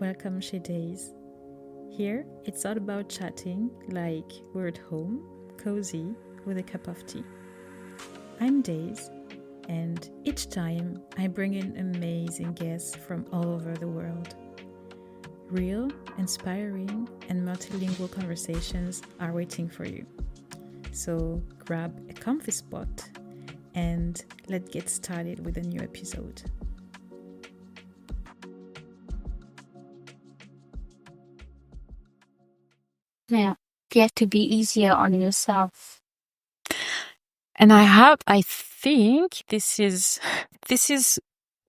Welcome, She Days. Here, it's all about chatting like we're at home, cozy, with a cup of tea. I'm Days, and each time I bring in amazing guests from all over the world. Real, inspiring, and multilingual conversations are waiting for you. So grab a comfy spot and let's get started with a new episode. Yeah, you have to be easier on yourself. And I think this is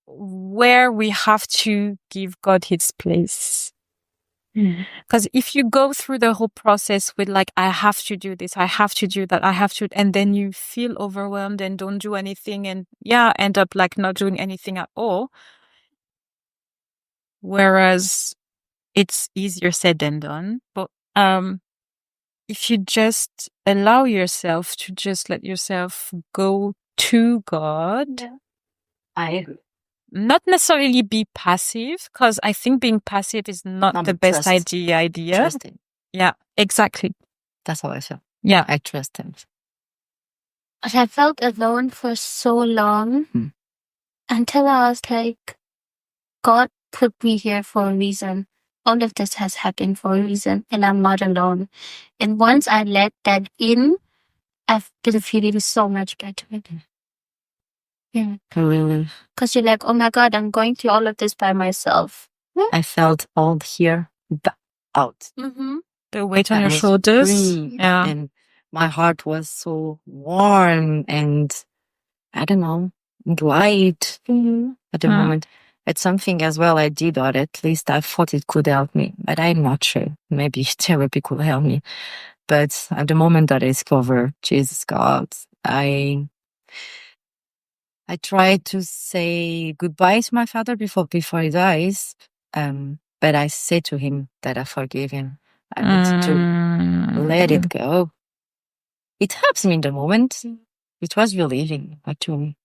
where we have to give God his place. Because if you go through the whole process with like, I have to do this, I have to do that, I have to, and then you feel overwhelmed and don't do anything and end up like not doing anything at all. Whereas it's easier said than done. But if you just allow yourself to just let yourself go to God, I agree. not necessarily be passive, because I think being passive is not the best idea. Trust him. Yeah, exactly. That's how I feel. Yeah. I trust him. But I felt alone for so long until I was like, God put me here for a reason. All of this has happened for a reason, and I'm not alone. And once I let that in, I've been feeling so much better. Yeah. Really. Because you're like, oh my God, I'm going through all of this by myself. I felt all here out. The weight on I your was shoulders. free, Yeah. And my heart was so warm and, I don't know, light at the moment. It's something as well I did, or at least I thought it could help me, but I'm not sure. Maybe therapy could help me. But at the moment that I discovered Jesus God, I tried to say goodbye to my father before he dies. But I said to him that I forgive him. I need to let it go. It helps me in the moment. It was relieving, actually.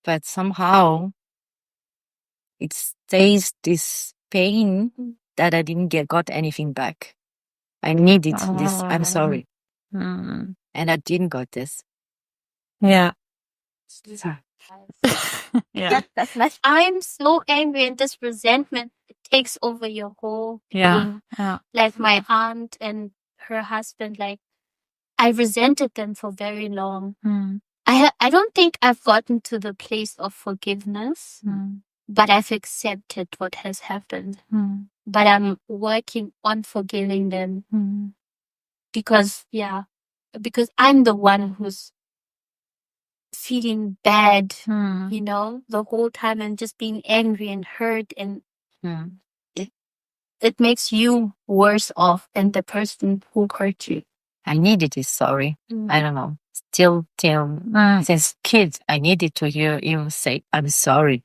But somehow it stays this pain that I didn't got anything back. I needed this. I'm sorry. And I didn't got this. Yeah. Yeah. I'm so angry, and this resentment takes over your whole being. Like my aunt and her husband, like I resented them for very long. I don't think I've gotten to the place of forgiveness, but I've accepted what has happened. But I'm working on forgiving them because I'm the one who's feeling bad, the whole time, and just being angry and hurt, and it makes you worse off than the person who hurt you. I needed this sorry. I don't know. Still till since kids, I needed to hear you say, I'm sorry.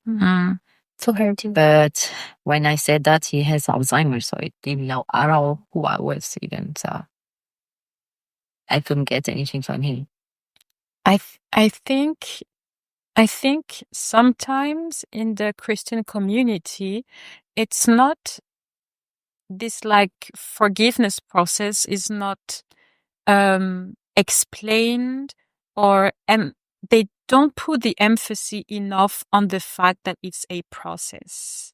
For her too. But when I said that, he has Alzheimer's, so he didn't know at all who I was even. So I couldn't get anything from him. I think sometimes in the Christian community, it's not this like forgiveness process is not explained, or they don't put the emphasis enough on the fact that it's a process.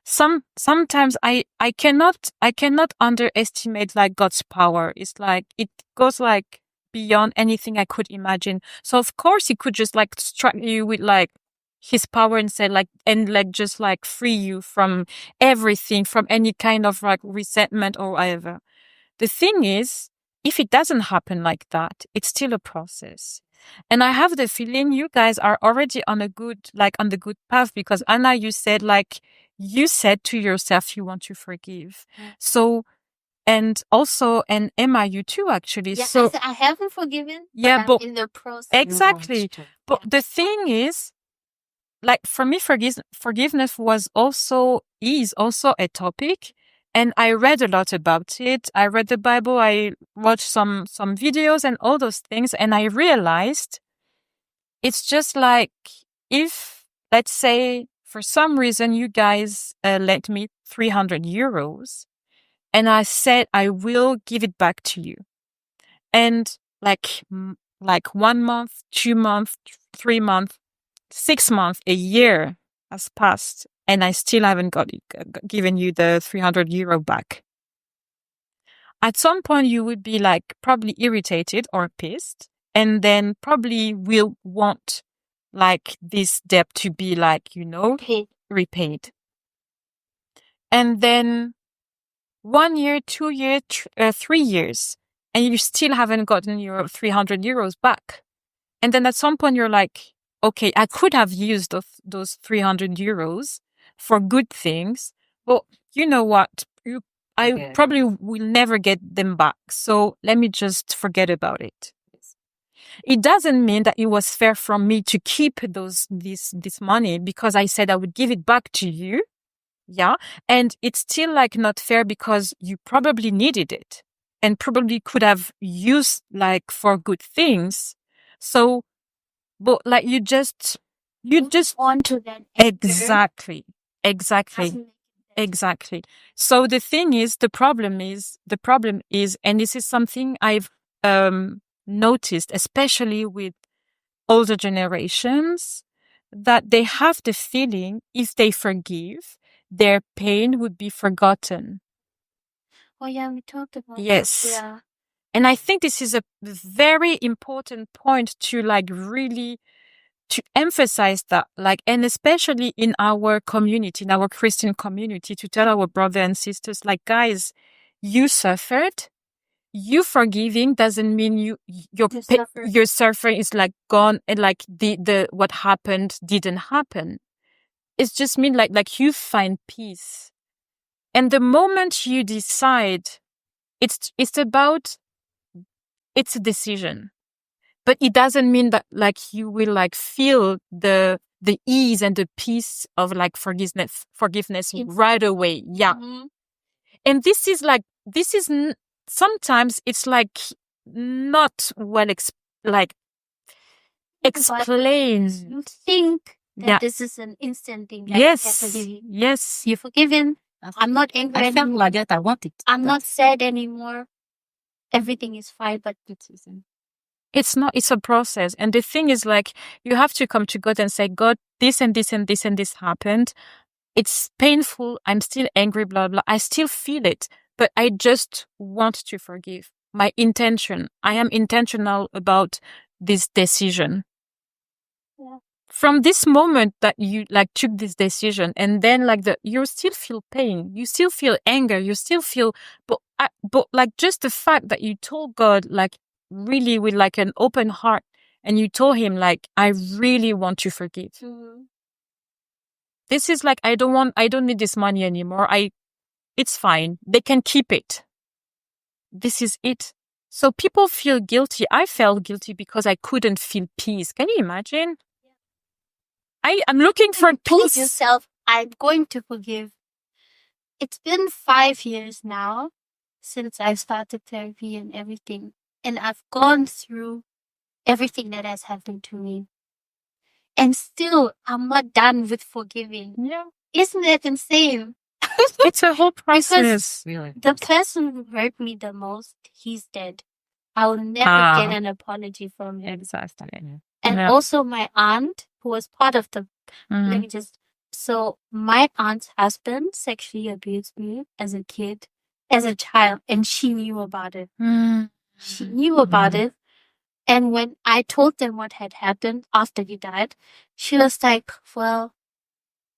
Sometimes I cannot underestimate like God's power. It's like it goes like beyond anything I could imagine. So of course he could just like strike you with like his power and say like, and like just like free you from everything, from any kind of like resentment or whatever. The thing is, if it doesn't happen like that, it's still a process. And I have the feeling you guys are already on the good path, because Anna, you said to yourself you want to forgive. So, and Emma, you too, actually. Yeah, so I haven't forgiven. Yeah, but I'm in the process. Exactly. But the thing is, like for me, forgiveness is also a topic. And I read a lot about it. I read the Bible. I watched some videos and all those things. And I realized it's just like if, let's say, for some reason, you guys lent me 300 euros, and I said I will give it back to you. And like 1 month, 2 months, 3 months, 6 months, a year has passed, and I still haven't given you the 300 euro back. At some point, you would be like probably irritated or pissed, and then probably will want like this debt to be like, repaid. And then 1 year, 2 years, 3 years, and you still haven't gotten your 300 euros back. And then at some point you're like, okay, I could have used those 300 euros for good things, but you know what? I probably will never get them back. So let me just forget about it. It doesn't mean that it was fair from me to keep this money because I said I would give it back to you. Yeah. And it's still like not fair because you probably needed it and probably could have used like for good things. So, but like you just on to that. Exactly. So the thing is, the problem is, and this is something I've noticed, especially with older generations, that they have the feeling if they forgive, their pain would be forgotten. Oh yeah, we talked about Yes. this. Yeah. And I think this is a very important point to like really to emphasize that, like, and especially in our community, in our Christian community, to tell our brothers and sisters, like, guys, you suffered. You forgiving doesn't mean your suffering is like gone and like the what happened didn't happen. It's just mean like you find peace. And the moment you decide, it's a decision. But it doesn't mean that like you will like feel the ease and the peace of like forgiveness right away. Yeah. Mm-hmm. And this is sometimes it's like not well explained. You think that this is an instant thing. Like, yes. You're forgiven. I'm not angry. I felt like that. I want it. I'm not sad anymore. Everything is fine, but it isn't. It's not, it's a process. And the thing is like, you have to come to God and say, God, this and this and this and this happened. It's painful. I'm still angry, blah, blah. I still feel it, but I just want to forgive. I am intentional about this decision. Yeah. From this moment that you like took this decision, and then like you still feel pain, you still feel anger, you still feel, but like just the fact that you told God, like really with like an open heart, and you told him like, I really want to forgive. Mm-hmm. This is like, I don't need this money anymore. It's fine. They can keep it. This is it. So people feel guilty. I felt guilty because I couldn't feel peace. Can you imagine? I'm looking for peace. Told yourself, I'm going to forgive. It's been 5 years now since I started therapy and everything. And I've gone through everything that has happened to me. And still, I'm not done with forgiving. Yeah. Isn't that insane? It's a whole process. Really. The person who hurt me the most, he's dead. I will never get an apology from him. Exactly. And also my aunt, who was part of the... So my aunt's husband sexually abused me as a child, and she knew about it. She knew about it. And when I told them what had happened after he died, she was like, well,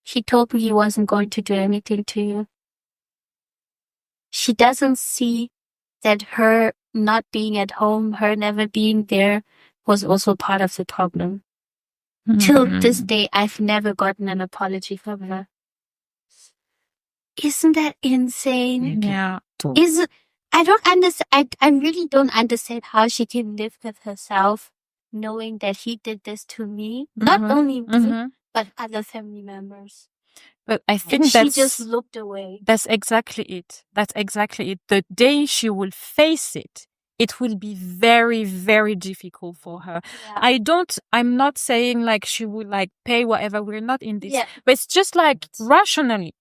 he told me he wasn't going to do anything to you. She doesn't see that her not being at home, her never being there, was also part of the problem. Till this day, I've never gotten an apology from her. Isn't that insane? Yeah. I don't understand. I really don't understand how she can live with herself, knowing that he did this to me, not only me, but other family members. But I think she just looked away. That's exactly it. The day she will face it, it will be very, very difficult for her. Yeah. I'm not saying like she would like pay whatever. We're not in this, Yeah. but it's just like rationally.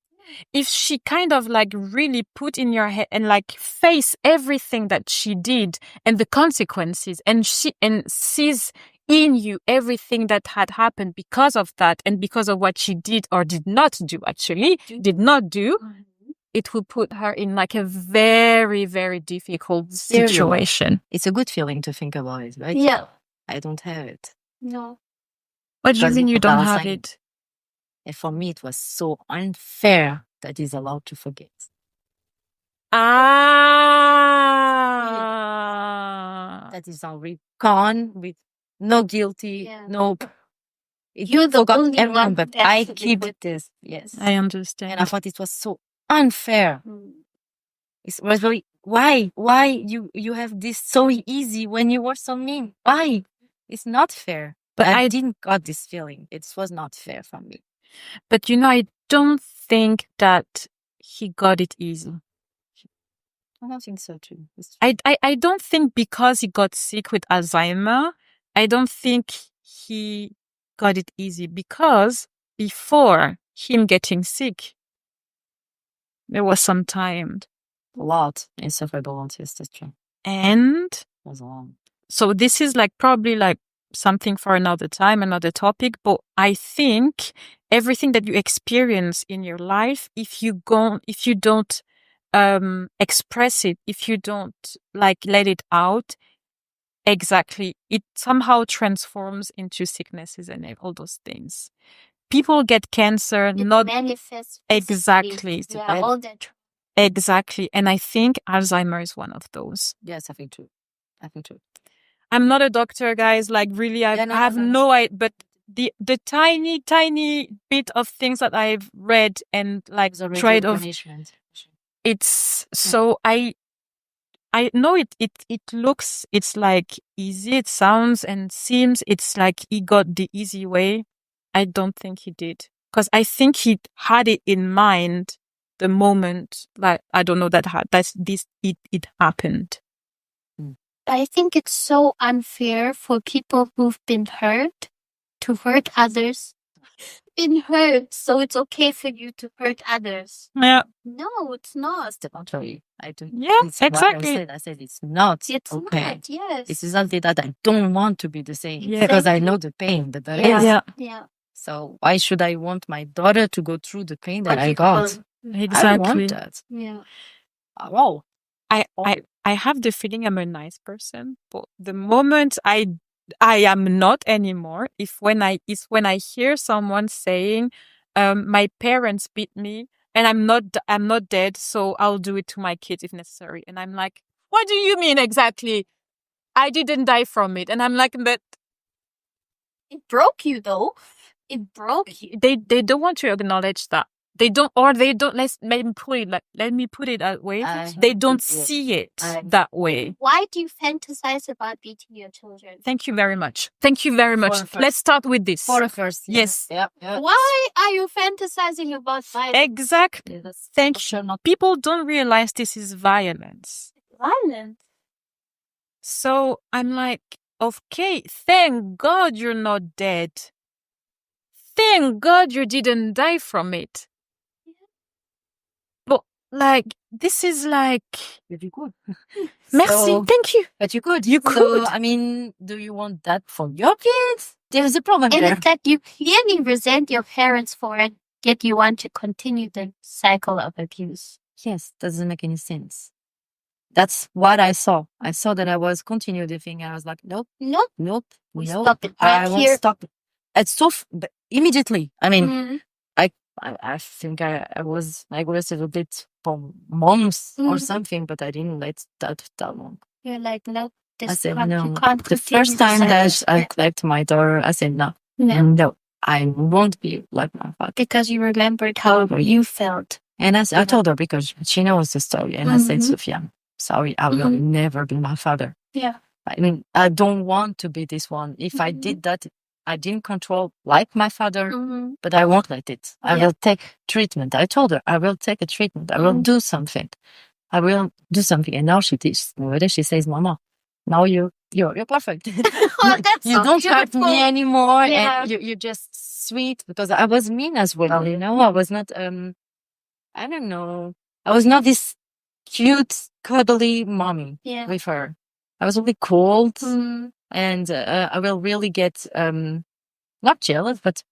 If she kind of like really put in your head and like face everything that she did and the consequences, and sees in you everything that had happened because of that and because of what she did or did not do, it will put her in like a very, very difficult situation. It's a good feeling to think about it, right? Yeah. I don't have it. No. What do you Because mean it you don't was have like- it? And for me, it was so unfair that he's allowed to forget. That is already gone with no guilty, Yeah. no. You're the forgot only everyone, one but that I should be keep with this. Yes. I understand. And I thought it was so unfair. It was very, why you have this so easy when you were so mean? Why? It's not fair. But I didn't got this feeling. It was not fair for me. But I don't think that he got it easy. I don't think so too. I don't think because he got sick with Alzheimer, I don't think he got it easy, because before him getting sick, there was some time. A lot in cerebral autism, that's true. And It was long. so this is like probably like something for another time, another topic. But I think everything that you experience in your life, if you don't express it, if you don't like let it out, exactly, it somehow transforms into sicknesses and all those things. People get cancer, It not manifests exactly. physically. Yeah, all that. Exactly. And I think Alzheimer is one of those. Yes, I think too. I'm not a doctor, guys. Like really, I have no idea. But the tiny, tiny bit of things that I've read and like tried of, it's so I know it looks, it's like easy. It sounds and seems it's like he got the easy way. I don't think he did, because I think he had it in mind the moment, like, I don't know, it happened. I think it's so unfair for people who've been hurt to hurt others. Been hurt, so it's okay for you to hurt others. Yeah. No, it's not. It's the contrary. I do. Yeah, It's what exactly. I said it's not It's okay. not. Yes. It's exactly that. I don't want to be the same, Yeah. because I know the pain that there is. Yeah. Yeah. Yeah. So why should I want my daughter to go through the pain that But I you got? don't. I don't Exactly. want that. Yeah. Wow. I have the feeling I'm a nice person, but the moment I am not anymore, is when I hear someone saying, my parents beat me and I'm not dead, so I'll do it to my kids if necessary. And I'm like, what do you mean exactly? I didn't die from it. And I'm like, but It broke you though. It broke you. they don't want to acknowledge that. They don't. Let me put it that way. They don't see it that way. Why do you fantasize about beating your children? Thank you very much. Let's start with this. For the first. Yes. Yeah. Why are you fantasizing about violence? Exactly. Yeah, that's Thank for you. sure not. People don't realize this is violence. Violence. So I'm like, okay, thank God you're not dead. Thank God you didn't die from it. But like, this is like, But you could. merci, So- thank you. But you could. You So, could. I mean, do you want that for your kids? There's a problem And there. it's that you clearly resent your parents for it, yet you want to continue the cycle of abuse. Yes, doesn't make any sense. That's what I saw. I saw that I was continuing the thing. I was like, nope, Nope. We nope. stop it I right won't here. stop. It's so but immediately. I mean, Mhm. I think I was aggressive a bit for months or Mhm. something, but I didn't let that long. You're like, no, I said you no. can't The continue first time this that I cycle. left my daughter, I said no, No, I won't be like my father. because you remembered how you felt. And I told her, because she knows the story, and I said, Mhm. Sophia, sorry, I will Mhm. never be my father. Yeah. I mean, I don't want to be this one. If I Mhm. did that, I didn't control like my father, Mhm. but I won't let it. I Yeah. will take treatment. I told her, I will take a treatment. I will Mhm. do something. I will do something. And now she says, Mama, now you're perfect. Oh, that's You so don't hurt beautiful. me anymore, Yeah. and you're just sweet, because I was mean as well. I was not. I don't know. I was not this cute, cuddly mommy Yeah. with her. I was really cold, Mm. and I will really get not jealous, but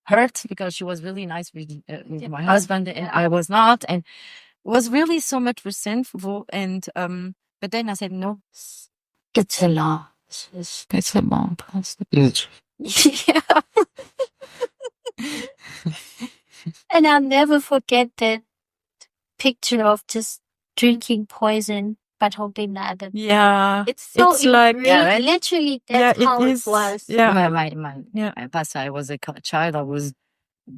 hurt, because she was really nice with my husband, and I was not, and was really so much resentful. And but then I said no. It's a lot. It's a long process. Yeah. And I'll never forget that picture of just drinking poison but hoping that Yeah. it's so It's like- ingrained. Yeah, right? Literally Yeah, that's how it it is. was. Yeah. My past, I was a child. I was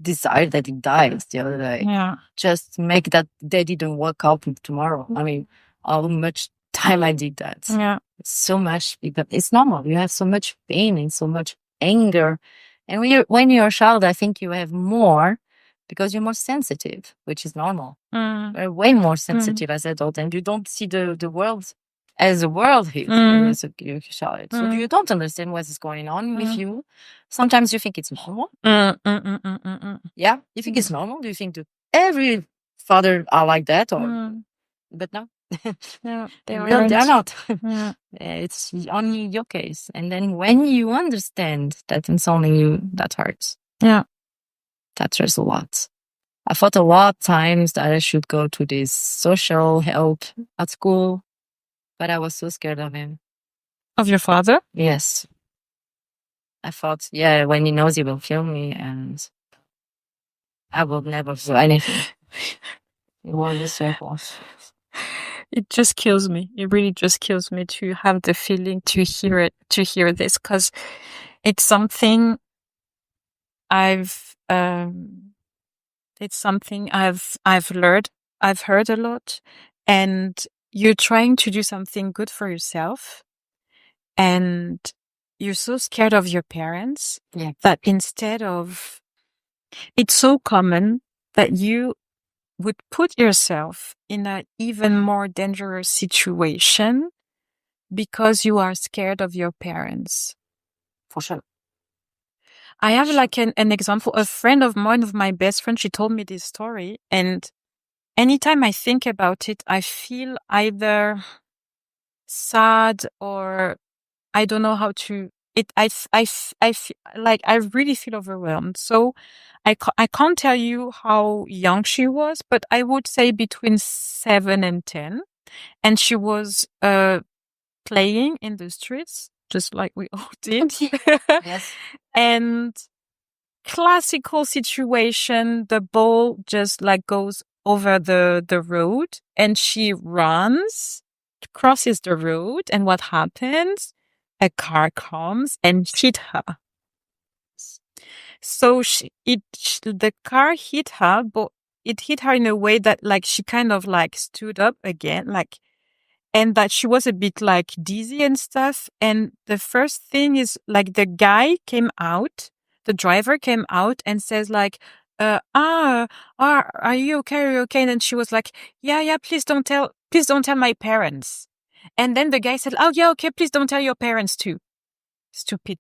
decided that he died the other day. Yeah. Just make that they didn't wake up tomorrow. I mean, how much time I did that. Yeah. So much, because it's normal. You have so much pain and so much anger. And when you're a child, I think you have more, because you're more sensitive, which is normal. We're way more sensitive as adults, and you don't see the world as a world here when you're a child. So you don't understand what is going on with you. Sometimes you think it's normal. Yeah, you think it's normal. Do you think that every father are like that, or but no, Yeah. they're not. Yeah. It's only your case. And then when you understand that it's only you, that hurts. Yeah. That hurts a lot. I thought a lot of times that I should go to this social help at school, but I was so scared of him. Of your father? Yes. I thought, yeah, when he knows, he will kill me, and I will never do anything. It was a circle. It just kills me. It really just kills me to have the feeling to hear this, because it's something I've learned, I've heard a lot, and you're trying to do something good for yourself, and you're so scared of your parents that instead of, it's so common that you would put yourself in an even more dangerous situation because you are scared of your parents. For sure. I have like an example, a friend of mine, of my best friend, she told me this story, and anytime I think about it, I feel either sad or I don't know how to, like, I really feel overwhelmed. So I can't tell you how young she was, but I would say between 7 and 10. And she was playing in the streets, just like we all did. Yes. And classical situation, the ball just like goes over the road, and she runs, crosses the road, and what happens? A car comes and hit her. So the car hit her, but it hit her in a way that like she kind of like stood up again, like, and that she was a bit like dizzy and stuff. And the first thing is like the guy came out, the driver came out and says like, are you okay? Are you okay? And then she was like, yeah, please don't tell my parents. And then the guy said, oh yeah, okay, please don't tell your parents too. Stupid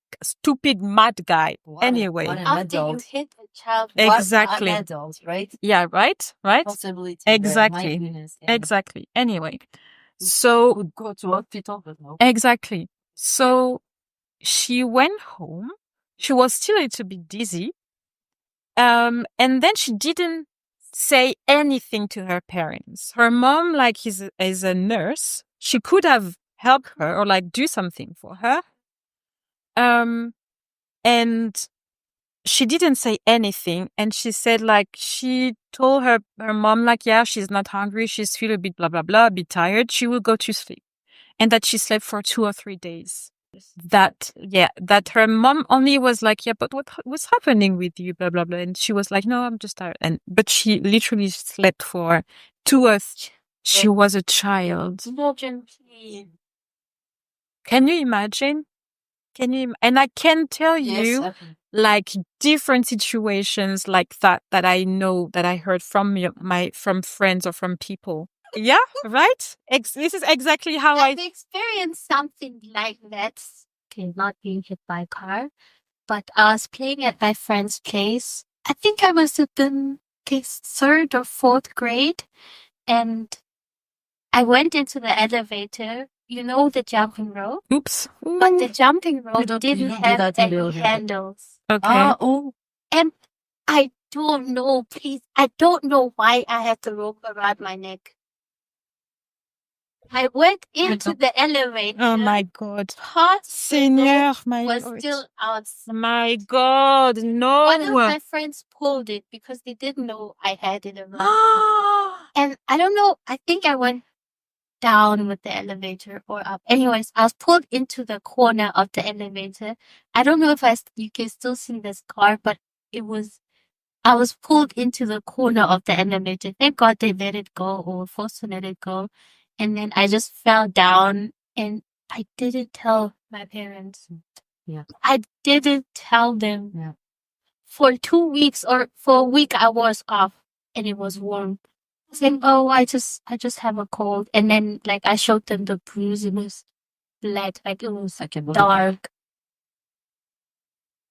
mad guy. Anyway. After you hit a child, Exactly. What an adult, right? Yeah, right? Possibility. Exactly. My goodness, yeah. Exactly. Anyway. So Would go to hospital, but no. exactly. So she went home. She was still a little bit dizzy. And then she didn't say anything to her parents. Her mom, like, is a nurse. She could have helped her or like do something for her. And she didn't say anything. And she said, like, she told her mom, like, yeah, she's not hungry. She's feel a bit blah, blah, blah, a bit tired. She will go to sleep. And that she slept for 2 or 3 days. That her mom only was like, yeah, but what was happening with you, blah, blah, blah. And she was like, no, I'm just tired. But she literally slept for 2 or she was a child. Can you imagine? And I can tell you, like, different situations like that I know, that I heard from from friends or from people. Yeah, right? This is exactly how I've experienced something like that. Okay, not being hit by a car, but I was playing at my friend's place. I think I must have been third or fourth grade, and I went into the elevator. You know the jumping rope? Oops. But the jumping rope don't didn't do have that in the any elevator. handles. Okay. And I don't know, please. I don't know why I had the rope around my neck. I went into the elevator. Oh my God. Hot Seigneur, my was Lord. still outside. My God, no. One of my friends pulled it because they didn't know I had it around. And I don't know. I think I went down with the elevator or up. Anyways, I was pulled into the corner of the elevator. I don't know if you can still see the scar, but I was pulled into the corner of the elevator. Thank God they let it go or were forced to let it go. And then I just fell down and I didn't tell my parents. Yeah. I didn't tell them. Yeah. For 2 weeks or for a week I was off and it was warm. Saying, oh, I just have a cold. And then like I showed them the bruise. It was black, like it was dark.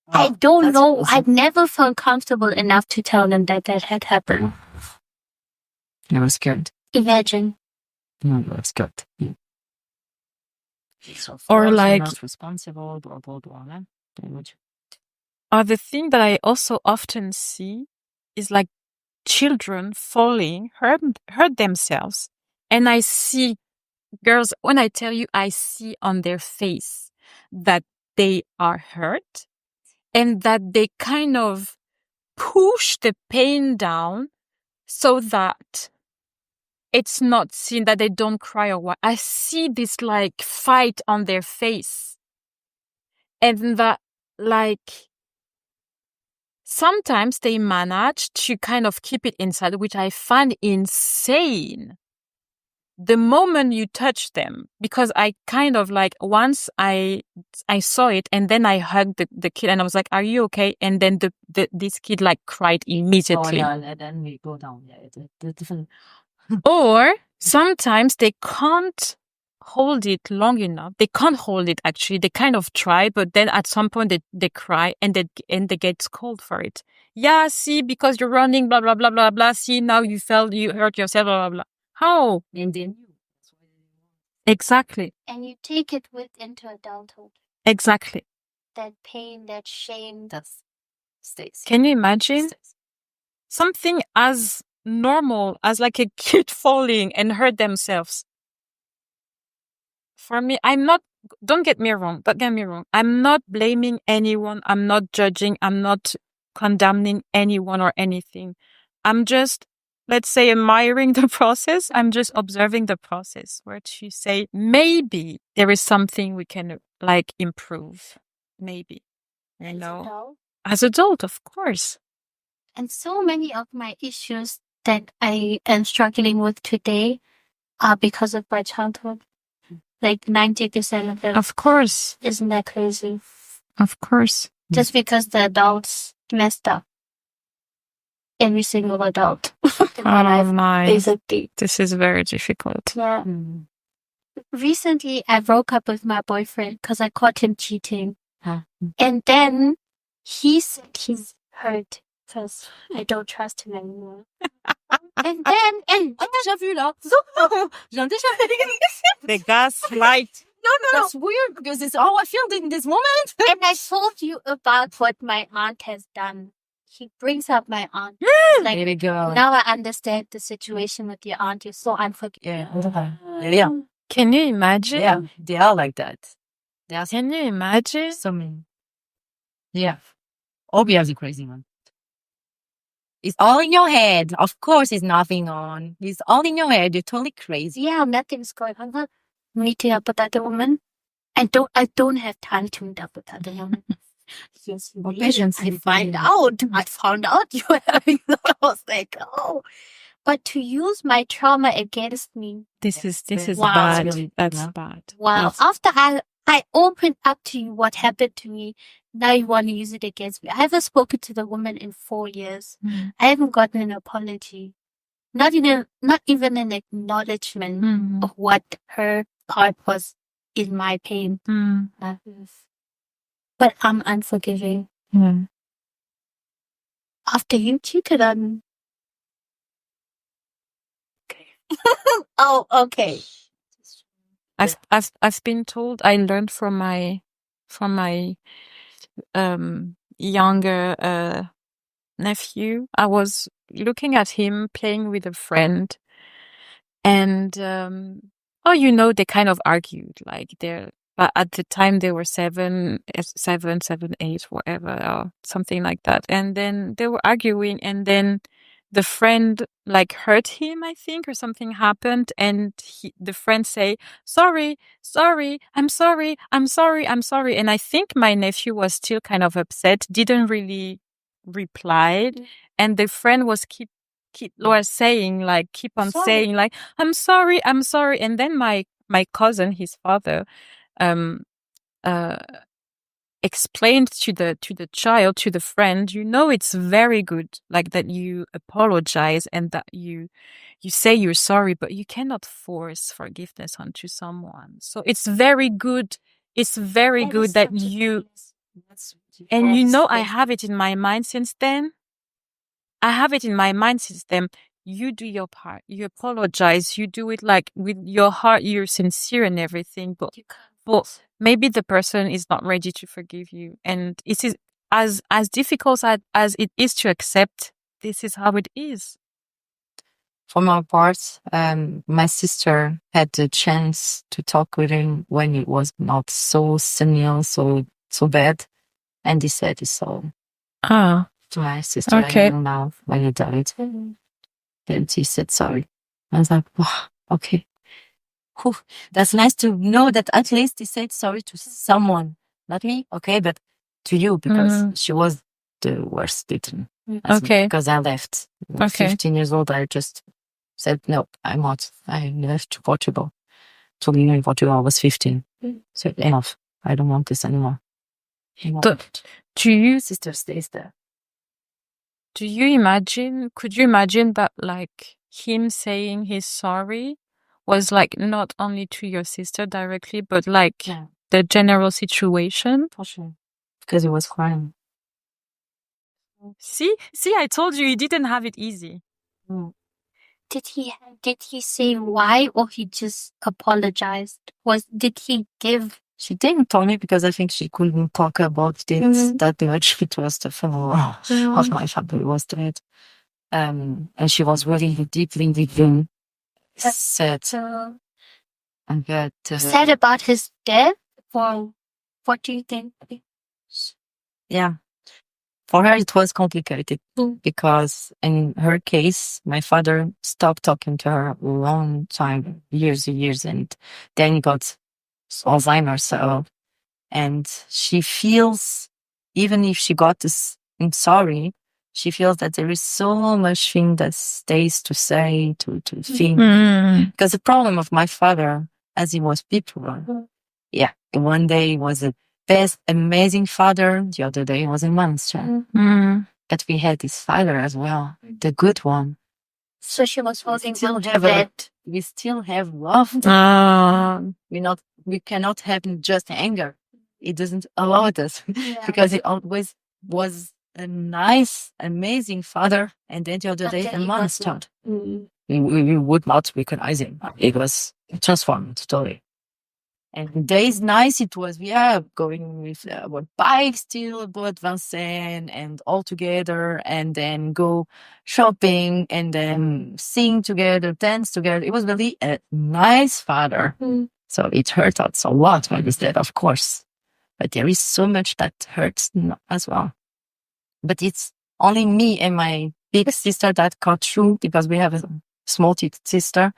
I don't know. Awesome. I've never felt comfortable enough to tell them that had happened. I was scared. Imagine. No, that's good. Yeah. So Or like, not responsible, blah, blah, blah. the thing that I also often see is like children falling, hurt themselves. And I see girls, when I tell you, I see on their face that they are hurt and that they kind of push the pain down so that it's not seen, that they don't cry or what. I see this like fight on their face. And that like sometimes they manage to kind of keep it inside, which I find insane. The moment you touch them, because I kind of like, once I saw it and then I hugged the kid and I was like, are you okay? And then this kid like cried immediately. Oh, yeah, and then we go down. Yeah, the different. Or sometimes they can't hold it long enough. They can't hold it actually. They kind of try, but then at some point they cry and they get scolded for it. Yeah, see, because you're running, blah, blah, blah, blah, blah. See, now you hurt yourself, blah, blah, blah. How? And then Exactly. And you take it into adulthood. Exactly. That pain, that shame. that stays. Can you imagine something as normal as like a kid falling and hurt themselves? For me, don't get me wrong, I'm not blaming anyone. I'm not judging. I'm not condemning anyone or anything. I'm just, let's say, admiring the process. I'm just observing the process where to say, maybe there is something we can like improve. Maybe, as adult, of course. And so many of my issues that I am struggling with today are because of my childhood. Like 90% of it. Of course. Isn't that crazy? Of course. Just because the adults messed up. Every single adult. Basically. This is very difficult. Yeah. Recently, I broke up with my boyfriend because I caught him cheating. And then he said he's hurt because I don't trust him anymore. And then, déjà vu là. J'ai déjà The gaslight. No. That's weird because it's how I feel in this moment. And I told you about what my aunt has done. He brings up my aunt. Like, There we go. now I understand the situation with your aunt. You're so unforgiving. Yeah. Can you imagine? Yeah, they are like that. Can you imagine? So many. Yeah. Obi is a crazy one. It's all in your head. Of course, it's nothing on. It's all in your head. You're totally crazy. Yeah, nothing's going on. I'm not meeting up with that woman. I don't have time to meet up with that woman. Yes, patience. I found out you were having that. I was like, oh. But to use my trauma against me. This is Wow. bad. That's bad. Wow. After I opened up to you what happened to me, now you want to use it against me. I haven't spoken to the woman in 4 years. I haven't gotten an apology. not even an acknowledgement of what her part was in my pain. But I'm unforgiving. After you cheated on me. Okay. Oh, okay. I've been told, I learned from my younger nephew. I was looking at him playing with a friend, and they kind of argued. Like but at the time they were 7, 8, whatever, or something like that. And then they were arguing, and then the friend like hurt him, I think, or something happened, and the friend say, sorry, I'm sorry. And I think my nephew was still kind of upset, didn't really reply, and the friend was keep saying like, I'm sorry. And then my cousin, his father, explained to the child, to the friend, it's very good, like, that you apologize and that you say you're sorry, but you cannot force forgiveness onto someone. So it's very good. It's very good that you, and I have it in my mind since then. You do your part. You apologize. You do it like with your heart. You're sincere and everything, but maybe the person is not ready to forgive you, and it is as difficult as it is to accept. This is how it is. For my part, my sister had the chance to talk with him when it was not so senile, so bad, and he said it's so. To my sister, okay. Now when he died, and he said sorry. I was like, wow, okay. Whew, that's nice to know that at least he said sorry to someone, not me, okay, but to you, because she was the worst victim. Okay. Because I left. 15 years old, I just said, no, I'm not. I left to Portugal. To live in Portugal, I was 15. So enough. I don't want this anymore. Do you, sister stays there. could you imagine that, like, him saying he's sorry was like not only to your sister directly, but like the general situation? For sure. Because he was crying. See, I told you he didn't have it easy. Did he say why, or he just apologized? Did he give? She didn't tell me because I think she couldn't talk about it that much. It was the funeral of my family was dead. And she was really deeply within sad. And that sad about his death? Well, what do you think? Yeah. For her, it was complicated because in her case, my father stopped talking to her a long time, years and years, and then he got Alzheimer's. So, and she feels, even if she got this, I'm sorry, she feels that there is so much thing that stays to say, to think. Because the problem of my father, as he was people, one day he was a best, amazing father. The other day he was a monster. But we had this father as well, the good one. So she was holding on to that. We still have love. We cannot have just anger. It doesn't allow us because it always was a nice, amazing father, and then the other day a monster. We would not recognize him. It was transformed totally. And the days nice it was, going with our bike still about Vincennes and all together, and then go shopping and then sing together, dance together. It was really a nice father. So it hurt us a lot when he's dead, of course. But there is so much that hurts as well. But it's only me and my big sister that got through, because we have a small sister.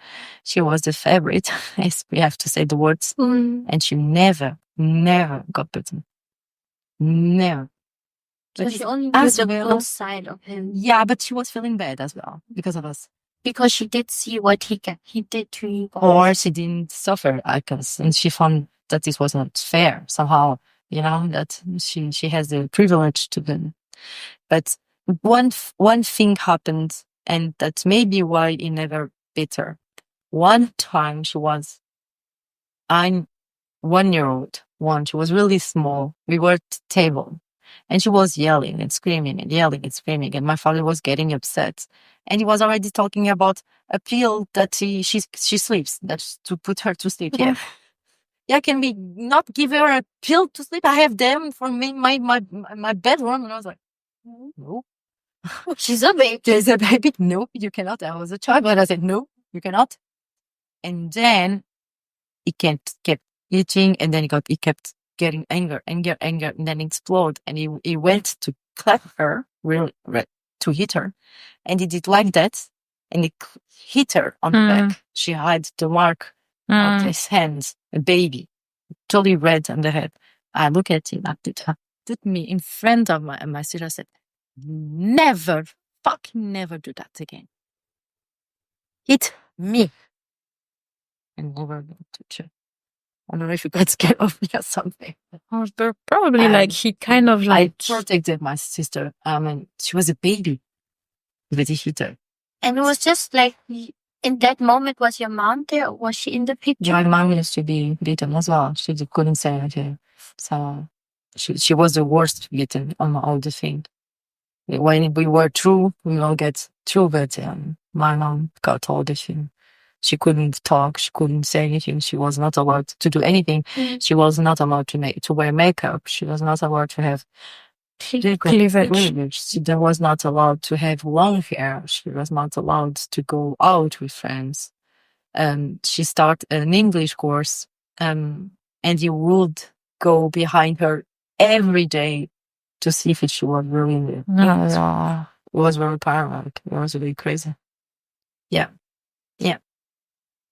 She was the favorite, as we have to say the words. And she never got beaten. Never. So she only knew the good side of him. Yeah, but she was feeling bad as well because of us. Because she did see what he did to you. Or she didn't suffer, I guess. And she found that this was not fair somehow, that she has the privilege to them. But one thing happened, And that's maybe why he never beat her. One time I'm 1 year old. She was really small. We were at the table and she was yelling and screaming and yelling and screaming. And my father was getting upset. And he was already talking about a pill that she sleeps, that's to put her to sleep. Yeah. Yeah, can we not give her a pill to sleep? I have them for me, my bedroom. And I was like, no. She's a baby. She's a baby. No, you cannot. I was a child, but I said, no, you cannot. And then he kept eating, and then he kept getting anger, and then explode. And he went to clap her, to hit her. And he did like that, and he hit her on the back. She had the mark of his hands, a baby, totally red on the head. I look at him, put me in front of my sister. I said, never, fucking never do that again. Hit me. And never touch her. I don't know if you got scared of me or something. Or probably like he kind of like... I protected my sister. She was a baby. But he hit her. And it was just like, in that moment, was your mom there, or was she in the picture? My mom used to be beaten as well. She couldn't say anything. So she was the worst beaten on all the thing. When we were through, we all get through, but my mom got all the thing. She couldn't talk. She couldn't say anything. She was not allowed to do anything. She was not allowed to wear makeup. She was not allowed to have cleavage. She was not allowed to have long hair. She was not allowed to go out with friends. She started an English course, and he would go behind her every day to see if she was really It was very paranoid. It was really crazy. Yeah. Yeah.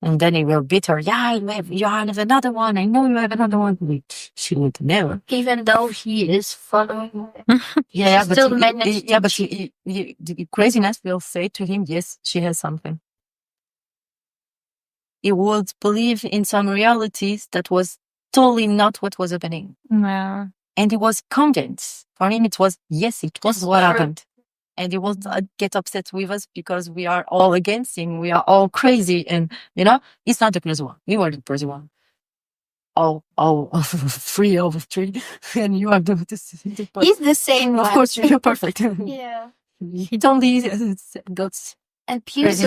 And then he will beat her. Yeah, you have another one. I know you have another one. She would never. Even though he is following her. Yeah, but still managed. Yeah, but the craziness will say to him, yes, she has something. He would believe in some realities that was totally not what was happening. Yeah. And he was convinced. For him, it was, yes, it was what happened. And he will get upset with us because we are all against him. We are all crazy. And, it's not the crazy one. We were the crazy one. All 3 over 3. And you are He's the same one. Of course, you're perfect. Yeah. He only got Abuse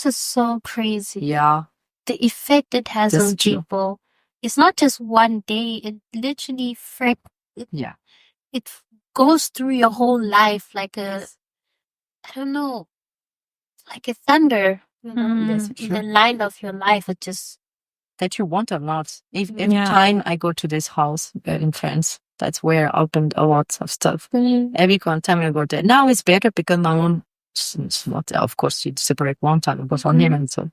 is so crazy. Yeah. The effect it has That's on true. people. It's not just one day. It literally it goes through your whole life like I don't know, like a thunder. Yes, In the line of your life, it just... That you want or not. Every time I go to this house in France, that's where I opened a lot of stuff. Every time I go there. Now it's better because my mom, of course, she separated one time ago from him, and so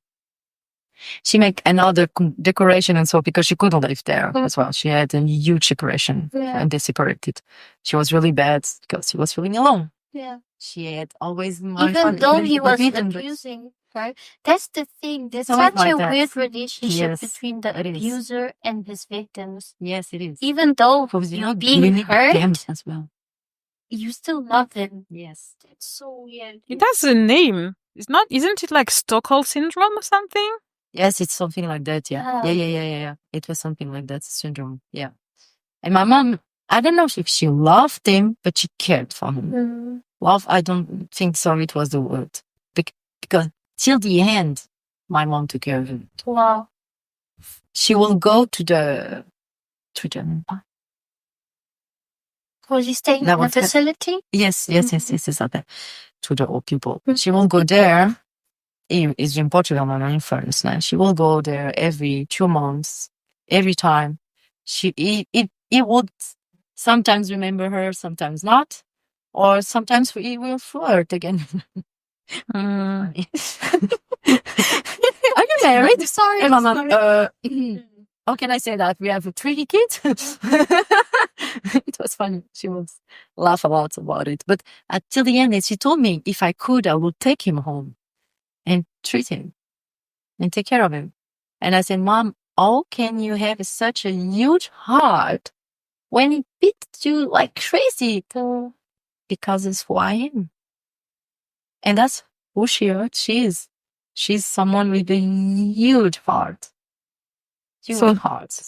she make another decoration, and so because she couldn't live there as well, she had a huge decoration, and they separated. She was really bad because she was feeling alone. Yeah. She had always even though he was abusing her. That's the thing. There's such a weird relationship between the abuser and his victims. Yes, it is. Even though you're being hurt as well, you still love him. Yes. It's so weird. It has a name. Isn't it like Stockholm syndrome or something? Yes, it's something like that. Yeah. Yeah. It was something like that syndrome. Yeah. And my mom, I don't know if she loved him, but she cared for him. Love, I don't think so. It was the word. Because till the end, my mom took care of him. Wow. She will go to the. Was he staying in a facility? Yes. Okay. To the old people. She will go there. He is in Portugal and in France now. She will go there every 2 months. Every time. He would sometimes remember her, sometimes not. Or sometimes he will flirt again. Are you married? Sorry. Mama, how can I say that? We have 3 kids. It was funny. She would laugh a lot about it. But until the end, she told me if I could, I would take him home and treat him and take care of him. And I said, Mom, how can you have such a huge heart when it beats you like crazy? Because it's who I am. And that's who she is. She's someone with a huge heart. So- heart.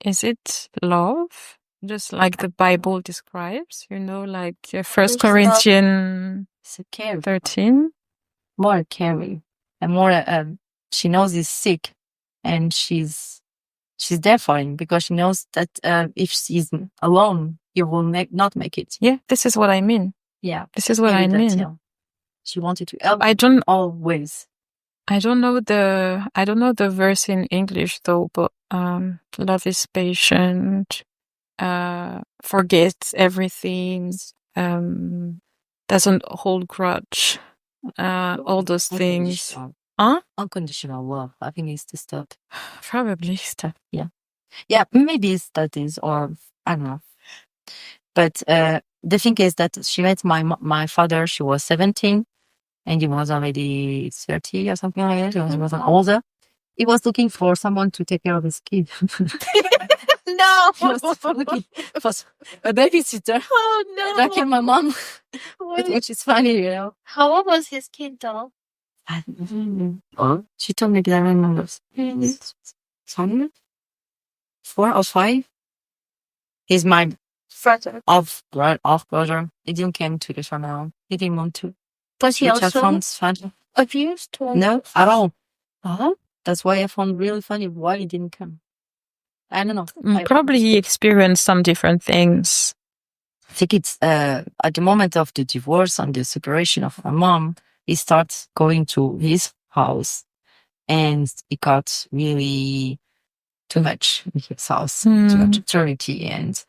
Is it love? Just like the Bible describes, like First Which love? Corinthians It's a care, 13. more caring, and more. She knows he's sick, and she's there for him because she knows that if she's alone, he will not make it. Yeah, this is what I mean. Yeah, This is what I maybe that's, mean. yeah. She wanted to help I don't always. I don't know the verse in English though, but love is patient, forgets everything, doesn't hold grudge, all those things. Huh? Unconditional love. I think it's the stuff. Probably. Yeah, maybe it's that is, or I don't know. But the thing is that she met my father. She was 17, and he was already 30 or something like that. He was older. He was looking for someone to take care of his kid. No. He was looking for a babysitter. Oh no. Like my mom, which is funny, How old was his kid though? She told me that I remember. 4 or 5. He's my Brother. off brother. He didn't come to the channel. He didn't want to. Was he Which I also found funny. abused? Or? No, at all. That's why I found really funny why he didn't come. I don't know. Probably he experienced some different things. I think it's at the moment of the divorce and the separation of my mom, he starts going to his house, and he got really too much in his house, too much authority, and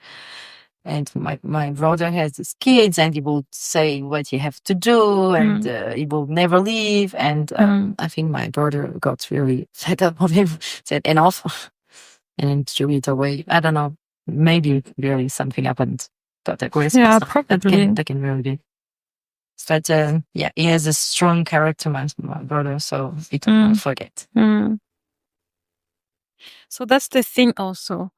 my brother has his kids, and he will say what he have to do, and he will never leave. And I think my brother got really fed up on him, said enough, and threw it away. I don't know. Maybe really something happened. But Yeah, probably. That can really be. But yeah, he has a strong character, my brother, so he don't forget. So that's the thing also.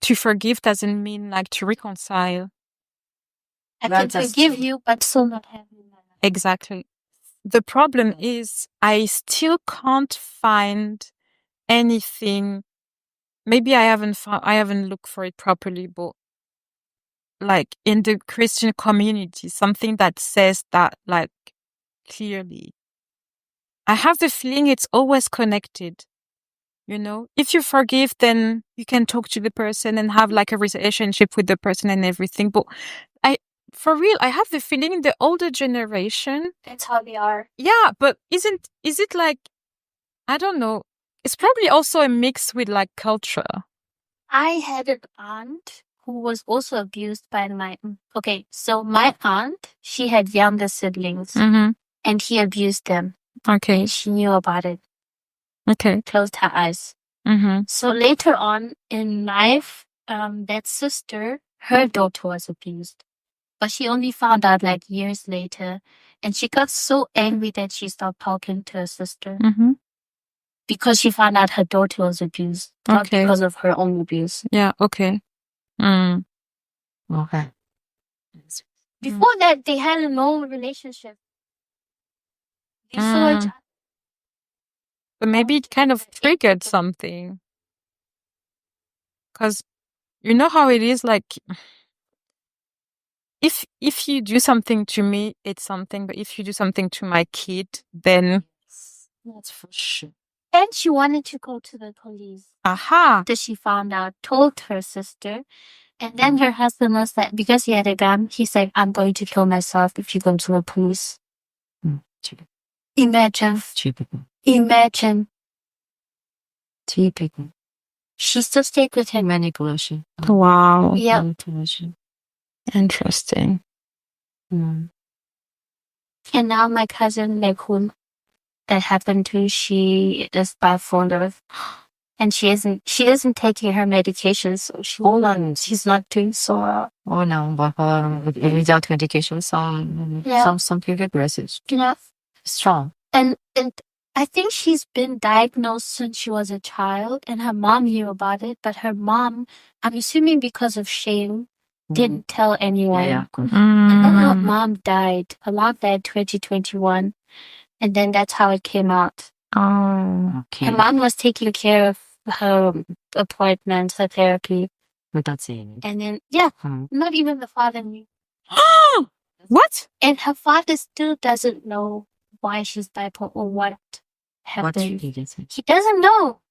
To forgive doesn't mean like to reconcile. I can forgive you, but still not have you. Exactly. The problem is I still can't find anything. Maybe I haven't looked for it properly, but like in the Christian community, something that says that like clearly. I have the feeling it's always connected. If you forgive, then you can talk to the person and have like a relationship with the person and everything. But for real, I have the feeling the older generation. That's how they are. Yeah, but is it like, I don't know. It's probably also a mix with like culture. I had an aunt who was also abused by so my aunt, she had younger siblings and he abused them. Okay. And she knew about it. Okay. Closed her eyes. So later on in life, that sister, her daughter was abused. But she only found out like years later. And she got so angry that she stopped talking to her sister. Because she found out her daughter was abused. Not because of her own abuse. Yeah, okay. Okay. Before that, they had a normal relationship. They saw each other. But maybe it kind of triggered something. Because you know how it is, like, if you do something to me, it's something. But if you do something to my kid, then... That's for sure. And she wanted to go to the police. Aha! That she found out, told her sister. And then her husband was like, because he had a gun, he said, I'm going to kill myself if you go to the police. Imagine. Imagine. Typical. She still stayed with him. Manipulation. Wow. Yeah. Manipulation. Interesting. And now my cousin, like whom that happened to, she is bipolar. And she isn't taking her medication, so she's not doing so well. Oh no, but without medication, some people aggressive. Yeah. Strong. And I think she's been diagnosed since she was a child, and her mom knew about it, but her mom, I'm assuming because of shame, didn't tell anyone. Yeah. And then her mom died. Her mom died 2021. And then that's how it came out. Oh, Okay. Her mom was taking care of her appointments, her therapy. Without saying it. And then, yeah, Hmm. not even the father knew. what? And her father still doesn't know why she's bipolar or what What happened. he just said. He doesn't know.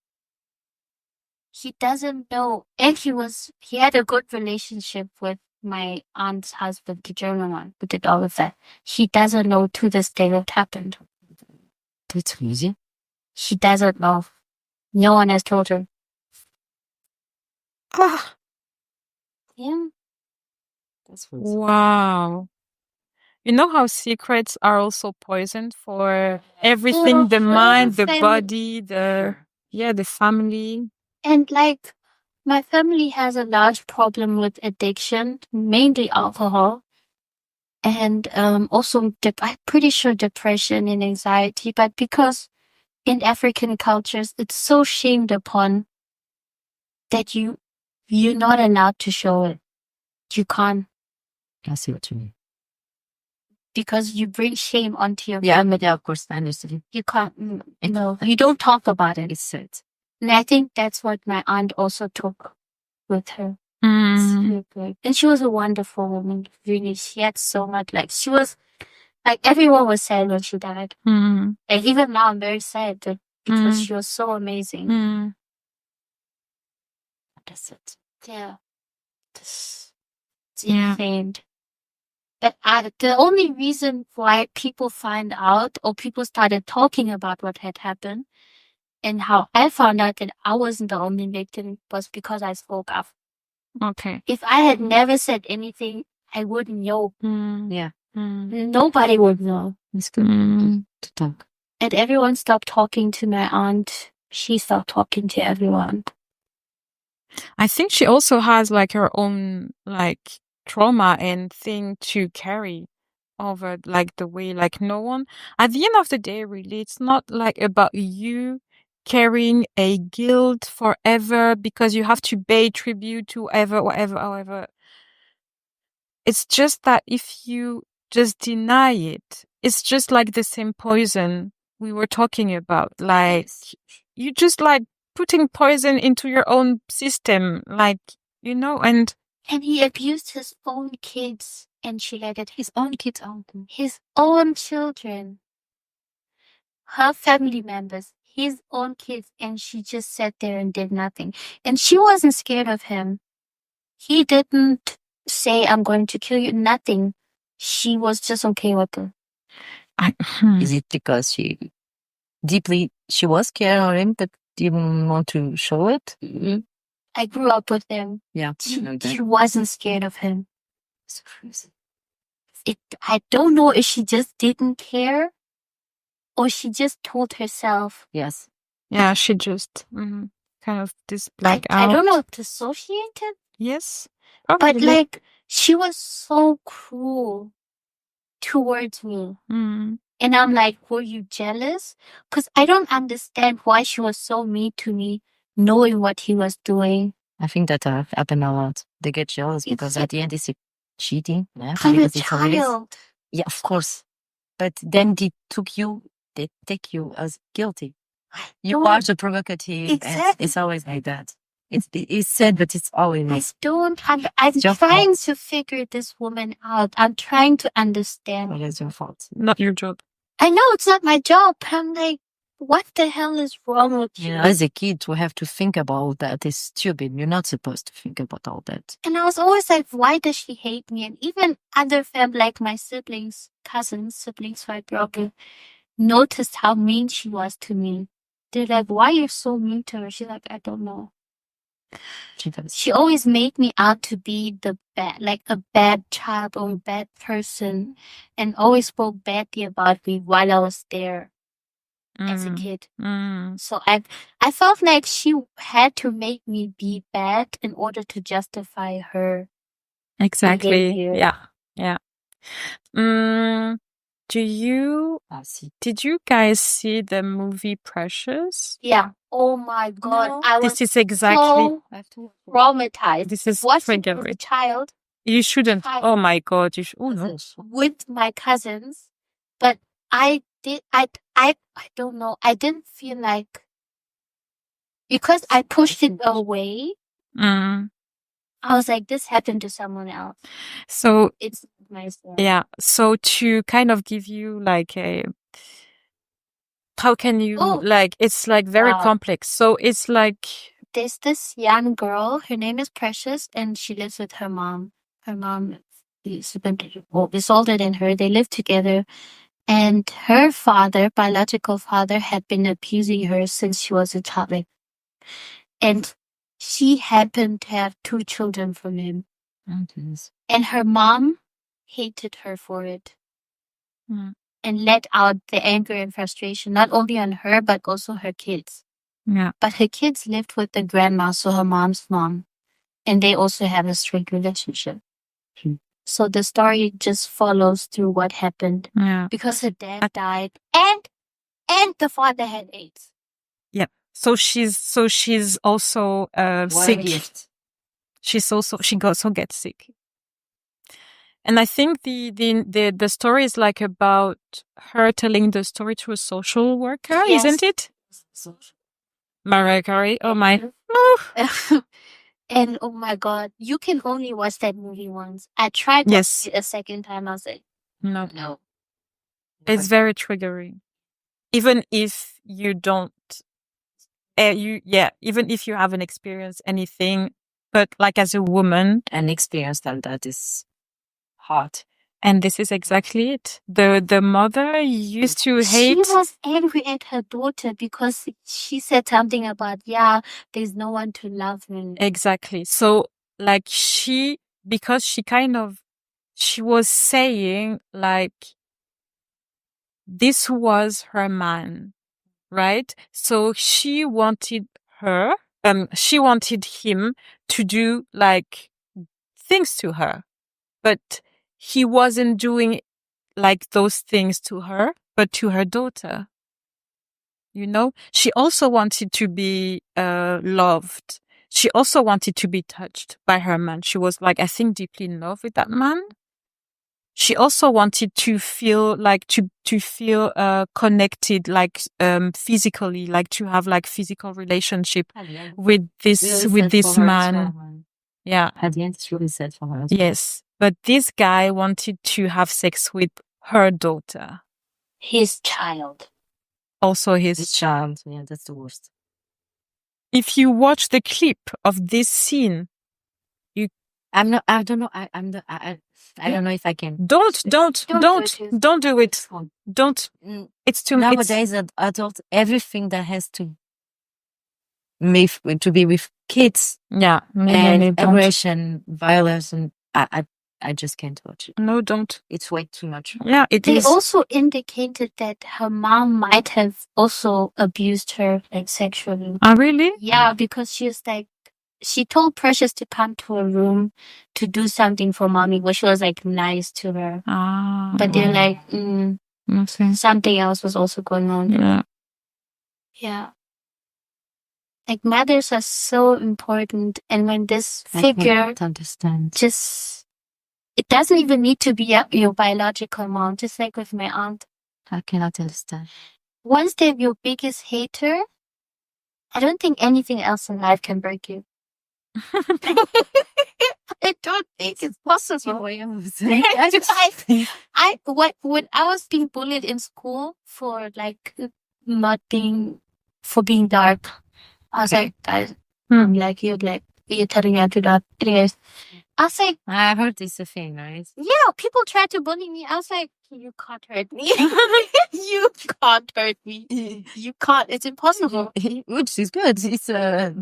He doesn't know. And he had a good relationship with my aunt's husband, the German one, who did all of that. He doesn't know to this day what happened. That's crazy. He doesn't know. No one has told her. Ah, Yeah. That's crazy. wow. You know how secrets are also poison for everything, the mind, the family. body, the family. And like, my family has a large problem with addiction, mainly alcohol. And also, I'm pretty sure depression and anxiety. But because in African cultures, it's so shamed upon that you're not allowed to show it. You can't, I see what you mean. because you bring shame onto your Yeah, family. but yeah, of course, I understand. You can't, no, you don't talk about it. It's sad. And I think that's what my aunt also took with her. Mm. And she was a wonderful woman. Really, she had so much. Like, she was, like, everyone was sad when she died. Mm. And even now, I'm very sad because Mm. she was so amazing. Mm. That's it. Yeah. It's Yeah. insane. But the only reason why people find out or people started talking about what had happened and how I found out that I wasn't the only victim was because I spoke up. Okay. If I had never said anything, I wouldn't know. Mm. Yeah. Mm. Nobody would know. It's good Mm. to talk. And everyone stopped talking to my aunt. She stopped talking to everyone. I think she also has like her own like trauma and thing to carry over, like the way like no one at the end of the day, really, it's not like about you carrying a guilt forever because you have to pay tribute to whatever. It's just that if you just deny it, it's just like the same poison we were talking about. Like you just like putting poison into your own system, like, and he abused his own kids, and she let it. His own kids out. His own children, her family members, his own kids, and she just sat there and did nothing. And she wasn't scared of him. He didn't say, "I'm going to kill you," nothing. She was just okay with it. Is it because she was scared of him but didn't want to show it? Mm-hmm. I grew up with him. Yeah. She wasn't scared of him. It's crazy. I don't know if she just didn't care or she just told herself. Yes. Yeah, she just kind of this black I out. don't know, dissociated? Yes. But Probably. like, she was so cruel towards me. Mm. And I'm like, were you jealous? Because I don't understand why she was so mean to me, knowing what he was doing. I think that happened a lot. They get jealous because at the end it's cheating. Yeah, I'm a because it's always- child. Yeah, of course. But then they take you as guilty. You don't- are the provocative. and Exactly. It's always like that. It's sad, but it's always I like don't. I'm your trying fault. to figure this woman out. I'm trying to understand. It is your fault. Not your job. I know it's not my job. I'm like, what the hell is wrong with you? You know, as a kid, to have to think about that is stupid. You're not supposed to think about all that. And I was always like, why does she hate me? And even other family, like my siblings who I grew up with, noticed how mean she was to me. They're like, why are you so mean to her? She's like, I don't know. She does. She always made me out to be a bad child or a bad person, and always spoke badly about me while I was there as a kid. Mm. So I felt like she had to make me be bad in order to justify her. Exactly. behavior. Yeah. See. Did you guys see the movie Precious? Yeah. Oh my God. No. I was This is exactly. so I have to traumatized. This is Watching as a triggering. child You shouldn't. Child. Oh my God. You should. Oh no. with my cousins, but I I don't know. I didn't feel like, because I pushed it away. Mm. I was like, this happened to someone else. So It's my story. yeah. So to kind of give you like how can you it's like very complex. So it's like there's this young girl. Her name is Precious, and she lives with her mom. Her mom is older than her. They live together. And her father, biological father, had been abusing her since she was a child. And she happened to have 2 children from him. And her mom hated her for it. And let out the anger and frustration, not only on her, but also her kids. Yeah. But her kids lived with the grandma, so her mom's mom. And they also have a strict relationship. So the story just follows through what happened. Yeah. Because her dad died and the father had AIDS. Yeah. So she's also sick. She also gets sick. And I think the story is like about her telling the story to a social worker, isn't it? Mariah Carey. Oh my. And oh my God, you can only watch that movie once. I tried watching it a second time. I was like, no. It's very triggering. Even if you don't, even if you haven't experienced anything, but like as a woman, an experience that is hard. And this is exactly it. The mother used to hate. She was angry at her daughter because she said something about, there's no one to love me. Exactly. So like because she was saying like, this was her man, right? So she wanted him to do like things to her, but he wasn't doing like those things to her, but to her daughter. You know, she also wanted to be loved. She also wanted to be touched by her man. She was like, I think, deeply in love with that man. She also wanted to feel like to feel connected, like physically, like to have like physical relationship with this man. Yeah. At the end, it's really sad for her. Yes, but this guy wanted to have sex with her daughter. His child. Also his child. Yeah, that's the worst. If you watch the clip of this scene, I don't know. I don't know if I can. Don't do it. Don't. It's too much. Nowadays, adult, everything that has to be with kids. Yeah. And aggression, violence, and I just can't watch it. No, don't. It's way too much. Yeah, it is. They also indicated that her mom might have also abused her, like, sexually. Oh, really? Yeah, because she told Precious to come to a room to do something for mommy, which was like nice to her. But they're like, something else was also going on there. Yeah. Like, mothers are so important, and when this figure I can't understand. It doesn't even need to be your biological mom, just like with my aunt. I cannot understand. Once they're your biggest hater, I don't think anything else in life can break you. I don't think it's possible. When I was being bullied in school for like being dark, I was like, guys, you're telling me to that. Anyways, I was like, I heard this a thing, right? Yeah, people tried to bully me. I was like, you can't hurt me. You can't hurt me. You can't. It's impossible. Which is good. It's yeah.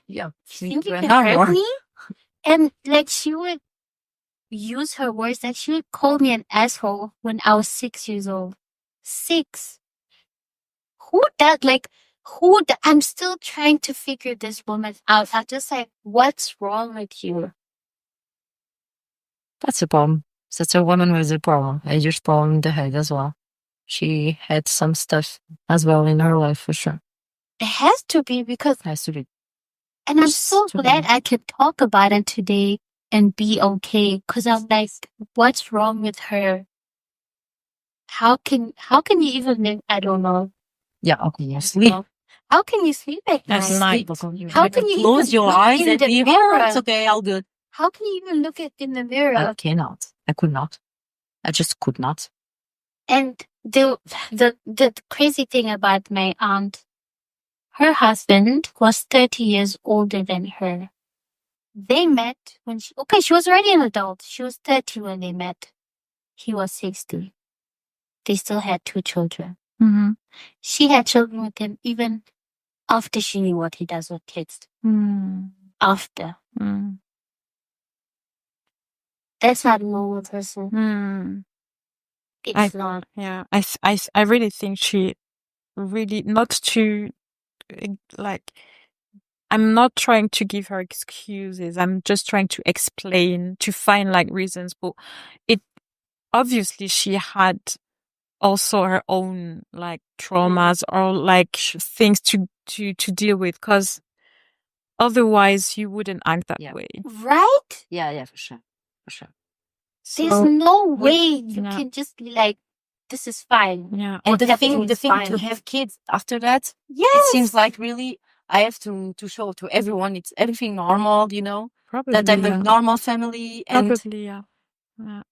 You think you can hurt me? And like, she would use her words. Like, she would call me an asshole when I was 6 years old. 6. I'm still trying to figure this woman out. I'm just like, what's wrong with you? That's a problem. Such a woman with a problem. A huge problem in the head as well. She had some stuff as well in her life for sure. It has to be, because it has to be. And I'm so glad I could talk about it today and be okay. Because I'm like, what's wrong with her? how can you even live? I don't know. Yeah, okay, you sleep. How can you sleep at At night? night. How can you close even your look eyes in and the leave? mirror? Oh, it's okay, all good. How can you even look in the mirror? I cannot. I could not. I just could not. And the crazy thing about my aunt, her husband was 30 years older than her. They met when she was already an adult. She was 30 when they met. He was 60. They still had 2 children. Mm-hmm. She had children with him even after she knew what he does with kids. After. That's not a normal person. It's not. Yeah, I really think she really, not to, like, I'm not trying to give her excuses. I'm just trying to explain, to find like reasons. But it, obviously she had also her own like traumas or like things to deal with, because otherwise you wouldn't act that way. Right? Yeah, for sure. For sure. There's no way you can just be like, this is fine. Yeah. And the everything thing is fine. to have kids after that, Yes. it seems like really I have to show to everyone it's everything normal, you know, Probably, that I'm a normal family and probably, yeah.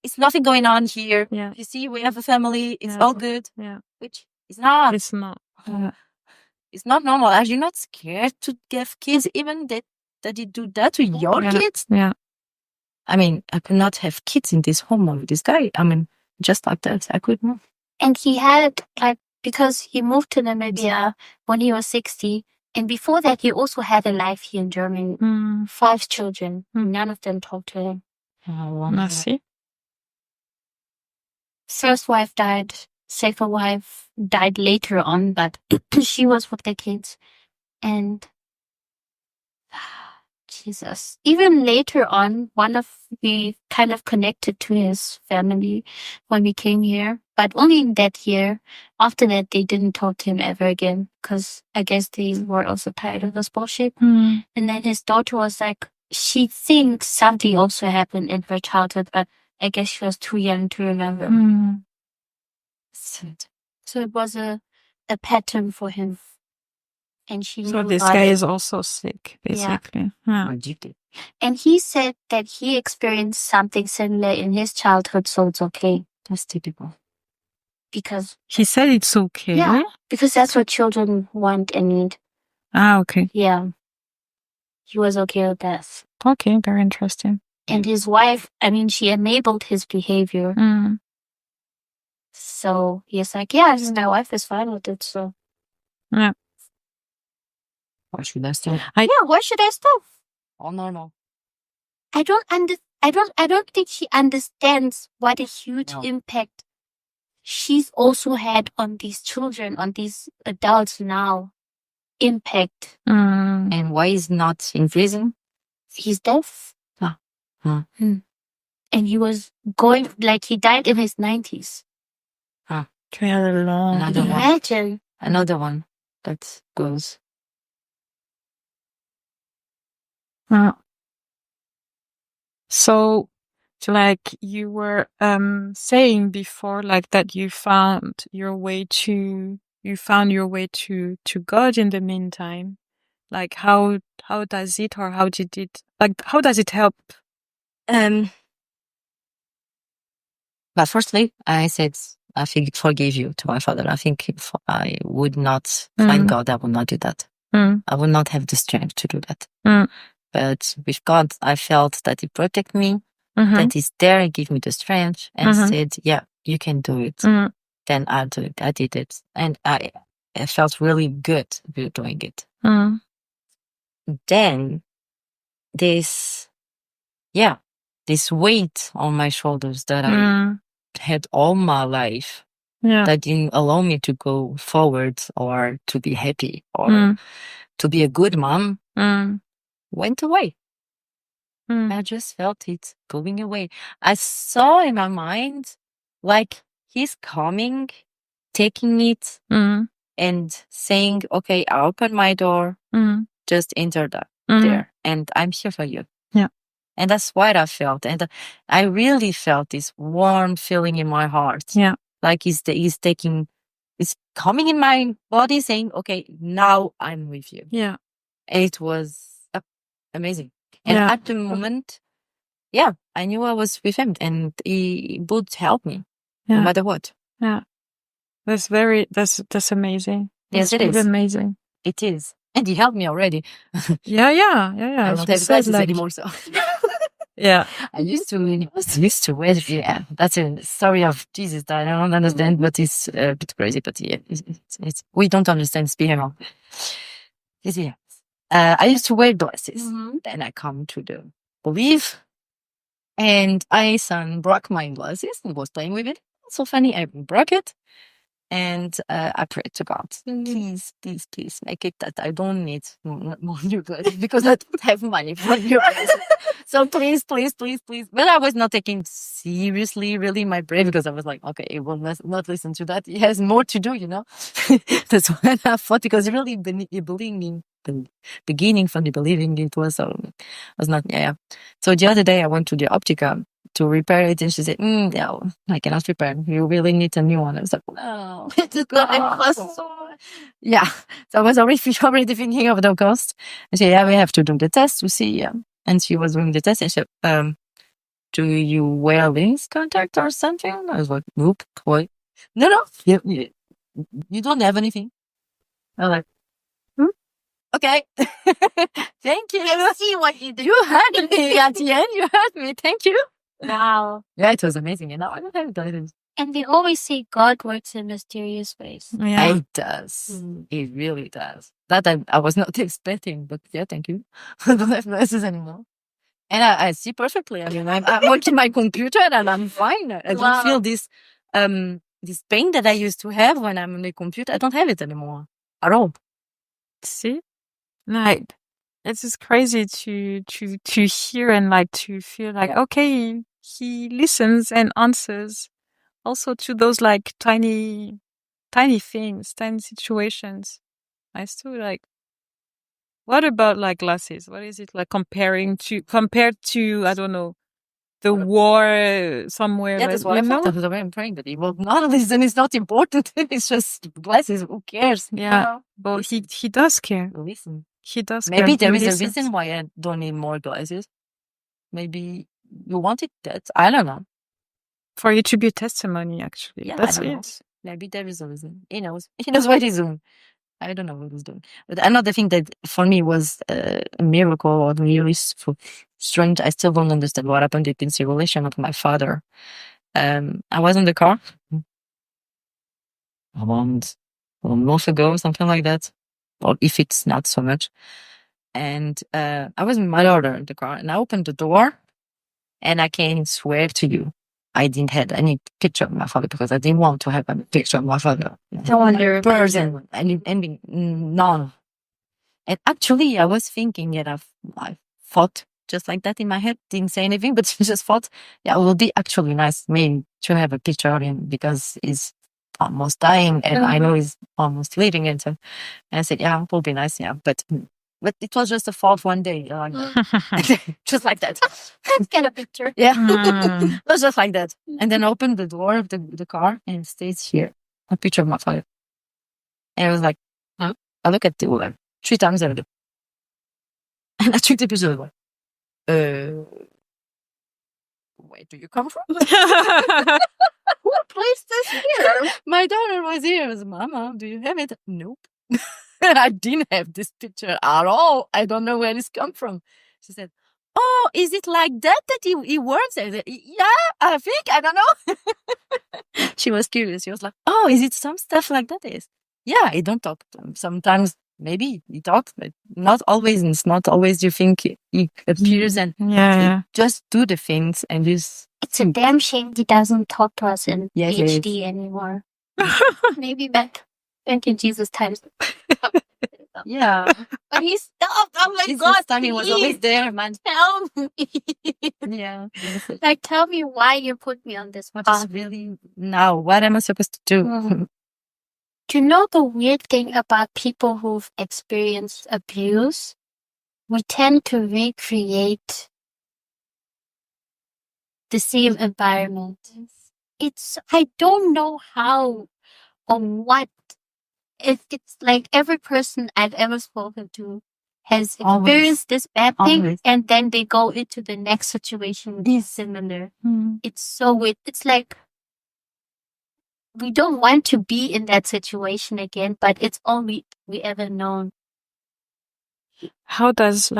it's nothing going on here. Yeah. You see, we have a family, it's Yeah. all good. Yeah. Which is not. It's not. It's not normal. Are you not scared to have kids, even that you do that to your kids? Yeah. I mean, I could not have kids in this home with this guy. I mean, just like that, I could not. And he had, like, because he moved to Namibia when he was 60, and before that, he also had a life here in Germany. 5 children. None of them talked to him. I see. First wife died. Second wife died later on, but she was with the kids. And Jesus. Even later on, we kind of connected to his family when we came here, but only in that year. After that, they didn't talk to him ever again, because I guess they were also tired of this bullshit. And then his daughter was like, she thinks something also happened in her childhood, but I guess she was too young to remember. So it was a pattern for him. And she So knew this about guy it. is also sick, basically. Yeah. Addicted. And he said that he experienced something similar in his childhood, so it's okay. That's typical. Because He said it's okay. Yeah. because that's what children want and need. Ah, okay. Yeah. He was okay with that. Okay, very interesting. And his wife, I mean, she enabled his behavior. So he's like, yeah, my wife is fine with it, so. Yeah. Why should I stop? Yeah, why should I stop? All normal. I don't think she understands what a huge impact she's also had on these children, on these adults now. Impact. And why is not in prison? He's deaf. Ah. And he was going, like, he died in his 90s. He had a long. Another one. Imagine. Another one that goes. So, like you were saying before, like that you found your way to God in the meantime. Like how does it, or how did it, like how does it help? But firstly, I said I forgive you to my father. I think if I would not find God, I would not do that. I would not have the strength to do that. But with God, I felt that He protected me, that He's there and give me the strength, and said, yeah, you can do it. Then I'll do it. I did it. And I felt really good doing it. Then this weight on my shoulders that I had all my life, that didn't allow me to go forward or to be happy or to be a good mom, went away. I just felt it going away. I saw in my mind, like, He's coming, taking it, and saying, okay, I'll open my door, just enter there, and I'm here for you. Yeah. And that's what I felt. And I really felt this warm feeling in my heart. Yeah. Like he's coming in my body saying, okay, now I'm with you. Yeah. It was amazing. And at the moment, I knew I was with him and he would help me no matter what. Yeah. That's amazing. Yes, it is amazing. It is. And he helped me already. Yeah. I don't have glasses anymore, so. Yeah. I used to wear, that's a story of Jesus that I don't understand, but it's a bit crazy, but it's we don't understand spiritual. Yeah. I used to wear glasses. Then I come to the belief, and my son broke my glasses and was playing with it. So funny, I broke it. And I prayed to God, please make it that I don't need more new glasses because I don't have money for new glasses. So please. But I was not taking seriously really my prayer because I was like, okay, he will not listen to that. He has more to do, That's what I thought, because really believing the beginning from the believing it was not. So the other day I went to the Optica to repair it, and she said, no, I cannot repair. You really need a new one. I was like, no, it's gonna yeah. So I was already thinking of the cost. And she said, we have to do the test to see. And she was doing the test, and she said, do you wear lens contact or something? I was like, nope, why? No, you don't have anything. I was like, okay. Thank you. I see what you do. You heard me at the end. You heard me. Thank you. Wow. Yeah, it was amazing. And now I don't have guidance. And they always say God works in mysterious ways. Yeah. It does. It really does. That I was not expecting, but yeah, thank you. I don't have glasses anymore. And I see perfectly. I mean, I'm watching my computer and I'm fine. I don't feel this pain that I used to have when I'm on the computer. I don't have it anymore at all. See? Like, it's just crazy to hear and like to feel like, okay, he listens and answers also to those like tiny things, tiny situations. I still like, what about like glasses? What is it like compared to, I don't know, the war somewhere? Yeah, that's what I thought. That's why I'm praying that he will not listen. It's not important. It's just glasses. Who cares? Yeah, but he does care. Listen. He does care. Maybe there is a reason why I don't need more glasses. Maybe you wanted that. I don't know. For you to be a testimony, actually. Yeah, that's I don't it. know. Maybe there is a reason. He knows. He knows what he's doing. I don't know what he's doing. But another thing that for me was a miracle or really strange. I still don't understand what happened in the relation of my father. I was in the car around a month ago, something like that. Or if it's not so much. And I was with my daughter in the car, and I opened the door, and I can swear to you, I didn't have any picture of my father because I didn't want to have a picture of my father. No wonder. Person, and none. And actually, I was thinking that I thought just like that in my head, didn't say anything, but just thought, it would be actually nice maybe to have a picture of him because he's almost dying, and I know he's almost leaving. And I said, yeah, it will be nice, yeah. But it was just a thought one day, just like that. Let's get a picture. Yeah, it was just like that. And then I opened the door of the car, and it stays here, a picture of my father. And I was like, huh? I look at the woman 3 times every day. And I took the picture like, where do you come from? Who placed this here? My daughter was here. I was, Mama, do you have it? Nope. I didn't have this picture at all. I don't know where this come from. She said, oh, is it like that he works? I said, yeah, I think, I don't know. She was curious. She was like, oh, is it some stuff like that? Is yeah, he don't talk. Sometimes maybe he talks, but not always. And it's not always you think he appears and just do the things and just. It's a damn shame he doesn't talk to us in HD anymore. Maybe back in Jesus' times. Yeah. But he stopped. I'm like, God, time he was always there, man. Tell me. Yeah. Like, tell me why you put me on this What path. is really now? What am I supposed to do? Do you know the weird thing about people who've experienced abuse? We tend to recreate the same environment I don't know how or what. It's like every person I've ever spoken to has experienced this bad thing, and then they go into the next situation which is similar. It's so weird. It's like we don't want to be in that situation again, but it's all we ever known. How does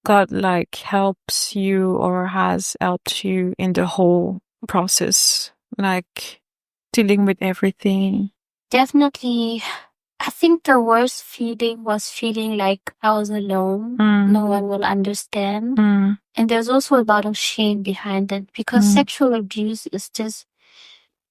God helps you or has helped you in the whole process, dealing with everything? Definitely, I think the worst feeling was feeling like I was alone. No one will understand. And there's also a lot of shame behind it, because sexual abuse is just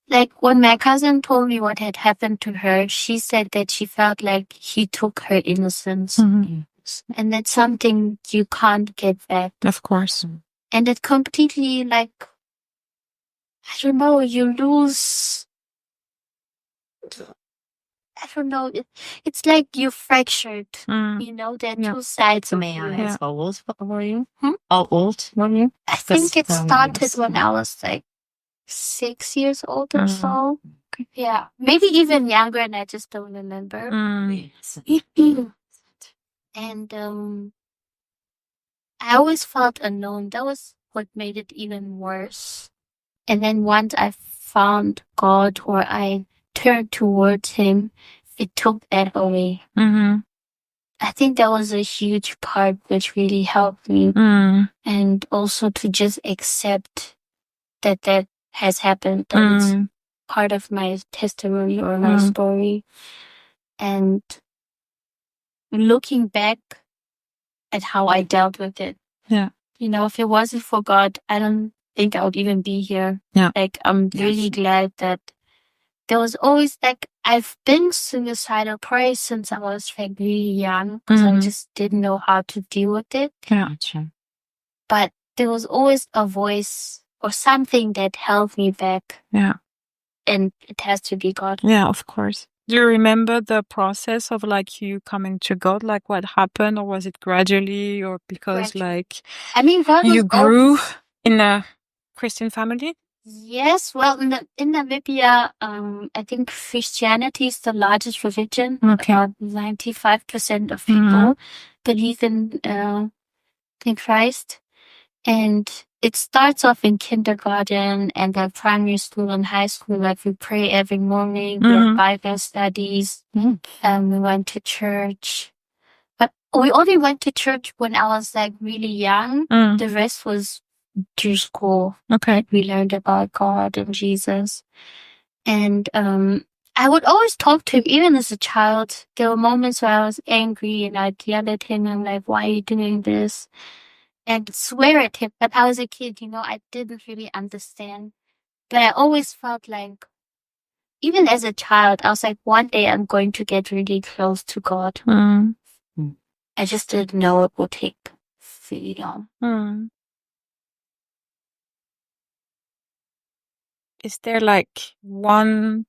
like, when my cousin told me what had happened to her, she said that she felt like he took her innocence. And that's something you can't get back. Of course. And it completely, I don't know, you lose. I don't know. It's like you fractured. You know, there are two sides of you. How old were you? How old were you? I think it started when I was 6 years old or so. Yeah, maybe even younger, and I just don't remember. And I always felt alone. That was what made it even worse. And then once I found God, or I turned towards Him, it took that away. I think that was a huge part which really helped me. And also to just accept that has happened, that it's part of my testimony or my story. And looking back at how I dealt with it. Yeah. You know, if it wasn't for God, I don't think I would even be here. Yeah. I'm really glad that there was always, I've been suicidal probably since I was really young, because I just didn't know how to deal with it. Yeah. But there was always a voice or something that held me back. Yeah. And it has to be God. Yeah, of course. Do you remember the process of you coming to God? What happened, or was it gradually, or because God you grew in a Christian family? Yes, well, in Namibia, I think Christianity is the largest religion. Okay. About 95% of people believe in Christ. And it starts off in kindergarten and then primary school and high school. We pray every morning. We have Bible studies. We went to church. But we only went to church when I was really young. The rest was to school. Okay. We learned about God and Jesus. And I would always talk to him, even as a child. There were moments where I was angry and I'd yell at him. I'm like, why are you doing this? And swear at him. But I was a kid, I didn't really understand. But I always felt like, even as a child, I was like, one day I'm going to get really close to God. I just didn't know it would take really long. Is there one,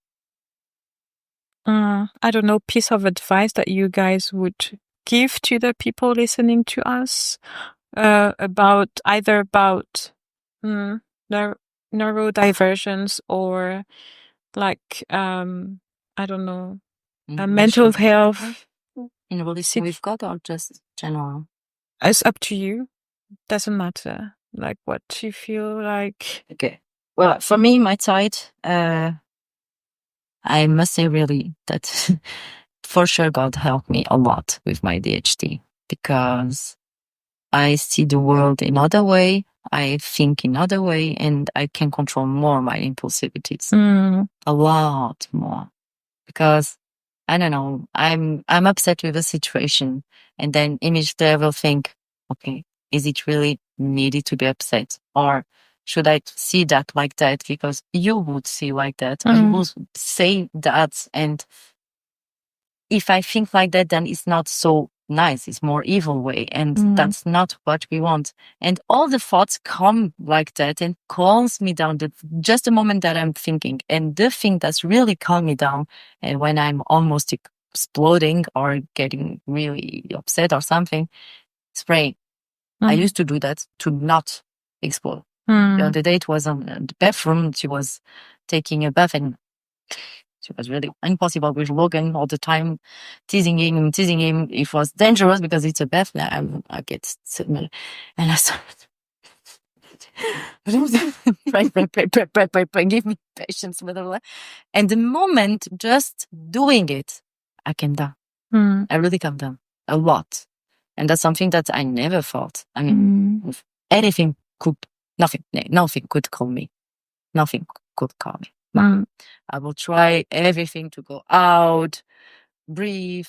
I don't know, piece of advice that you guys would give to the people listening to us about neurodivergence, or I don't know, mental health? In relation with God, or just general? It's up to you. Doesn't matter. What you feel like. Okay. Well, for me, my side, I must say really that for sure God helped me a lot with my ADHD, because I see the world in other way, I think in other way, and I can control more my impulsivities. A lot more. Because I don't know, I'm upset with a situation, and then immediately I will think, okay, is it really needed to be upset? Or should I see that like that? Because you would see like that, you would say that. And if I think like that, then it's not so nice. It's more evil way. And that's not what we want. And all the thoughts come like that and calms me down just the moment that I'm thinking. And the thing that's really calm me down, and when I'm almost exploding or getting really upset or something, is praying. I used to do that to not explode. The other day it was on the bathroom. She was taking a bath and she was really impossible with Logan all the time, teasing him. It was dangerous because it's a bath. I get so mad. And I started pray, give me patience, blah, blah, blah. And the moment just doing it, I came down. I really calmed down a lot. And that's something that I never thought. I mean, if anything nothing could calm me. Nothing could calm me. No. I will try everything to go out, breathe.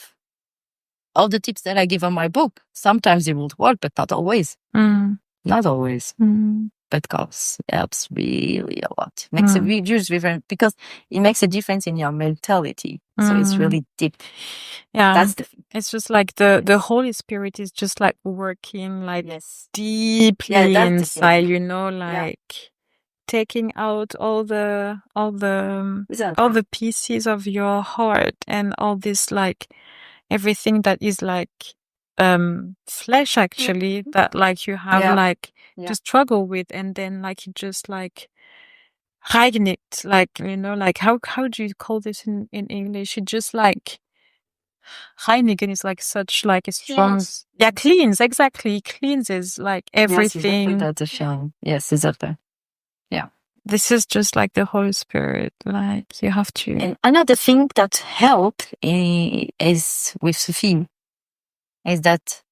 All the tips that I give on my book, sometimes it won't work, but not always. Not always. But God helps really a lot. Makes a huge difference because it makes a difference in your mentality. So it's really deep. Yeah. That's the thing. It's just like the Holy Spirit is just like working like deeply inside, you know, like taking out all the pieces of your heart and all this like everything that is like flesh actually that like you have like to struggle with, and then like you just like reinigt, like, you know, like how do you call this in English? It just like reinigen is like such like a strong cleans, exactly, cleanses like everything. Yes, exactly. Yes, exactly. Yeah. This is just like the Holy Spirit, like you have to. And another thing that helped is with Sophie is that,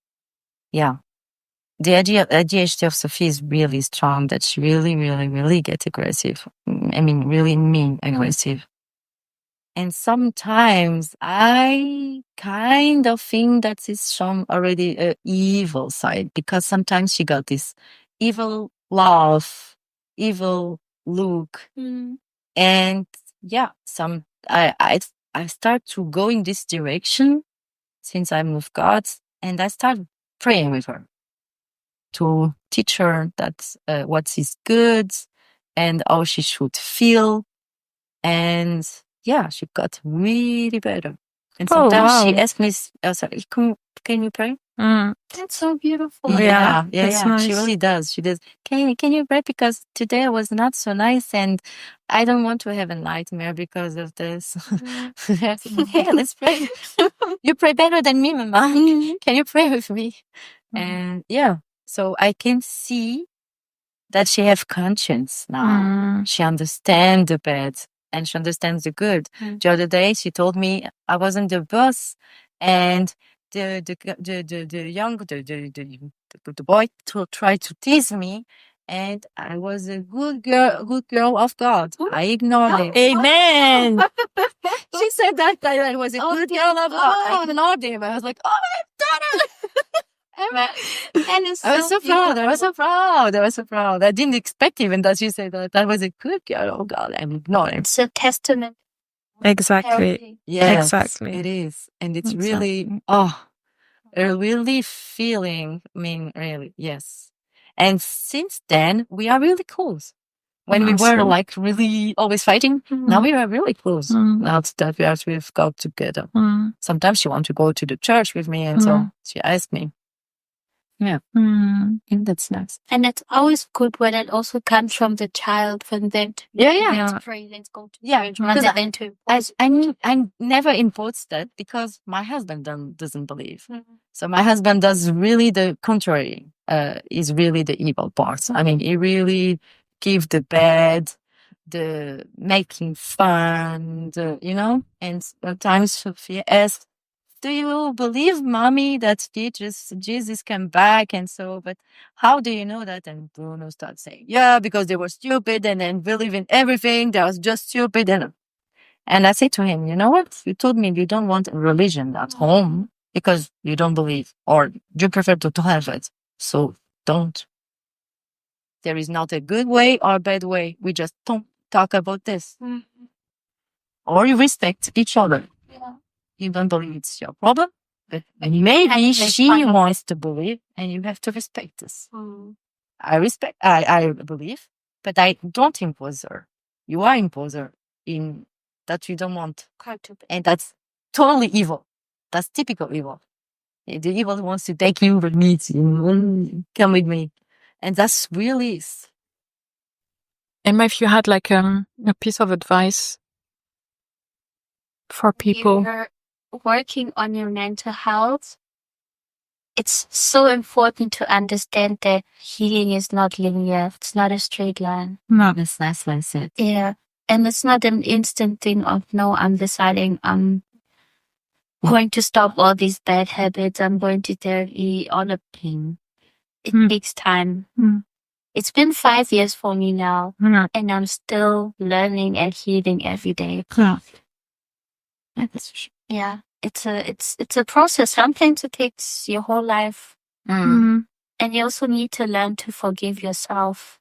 the ADHD of Sophie is really strong, that she really, really, really gets aggressive. I mean, really mean aggressive. And sometimes I kind of think that it's from already an evil side, because sometimes she got this evil laugh, evil look. And I start to go in this direction since I'm with God, and I start praying with her to teach her that what is good and how she should feel. And she got really better. And sometimes she asked me, sorry, can you pray? That's so beautiful. Yeah. Nice. She really does. She does. Can you pray? Because today I was not so nice and I don't want to have a nightmare because of this. Let's pray. You pray better than me, Mama. Can you pray with me? And so I can see that she have conscience now. She understands the bad and she understands the good. The other day she told me I was on the bus and the boy tried to tease me, and I was a good girl of God. I ignored him. Amen. She said that I was a good girl of God. I ignored him. I was like, oh, I've done it. Amen. And it's I was so proud. I was so proud. I didn't expect even that she said that I was a good girl. Oh God, I'm ignoring. It's a testament. Exactly. Yes, exactly. it is. And it's really, a really feeling, I mean, really, yes. And since then, we are really close. When we were like really always fighting, now we are really close. Now that we've got together. Sometimes she wants to go to the church with me, and so she asked me. Yeah. And that's nice. And it's always good when it also comes from the child, from them. Let's pray, let's go to church, rather than to I never impose that because my husband doesn't believe. So my husband does really the contrary. Is really the evil part. I mean, he really give the bad, the making fun, and sometimes Sophia asks, do you believe, Mommy, that Jesus came back? And so, but how do you know that? And Bruno starts saying, because they were stupid and then believe in everything. That was just stupid. And I say to him, you know what? You told me you don't want a religion at home because you don't believe, or you prefer to have it. So don't. There is not a good way or a bad way. We just don't talk about this. Or you respect each other. You don't believe, it's your problem, but maybe she wants to believe, and you have to respect this. I believe, but I don't impose her. You are imposer in that you don't want, and that's totally evil. That's typical evil. The evil wants to take you with me, come with me, and that's really Emma, if you had like a piece of advice for people. You're working on your mental health. It's so important to understand that healing is not linear. It's not a straight line. No. That's nicely said. Yeah. And it's not an instant thing of, no, I'm deciding I'm going to stop all these bad habits. I'm going to therapy on a pain. It takes time. It's been 5 years for me now, and I'm still learning and healing every day. Yeah. It's a process. Sometimes it takes your whole life. And you also need to learn to forgive yourself.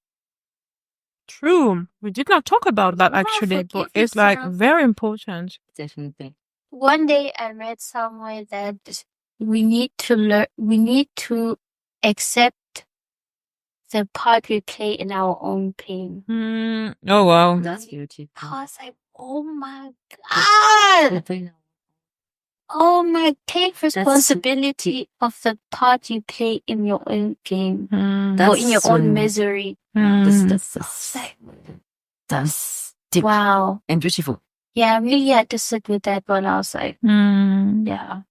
True. We did not talk about that actually, but it's like very important. Definitely. One day I read somewhere that we need to accept the part we play in our own pain. Oh wow. That's beautiful. I was like, oh my God. Oh my, take responsibility of the part you play in your own game. Or in your own misery. That's deep. Wow. And beautiful. Yeah, I really had to sit with that one. I was like, yeah.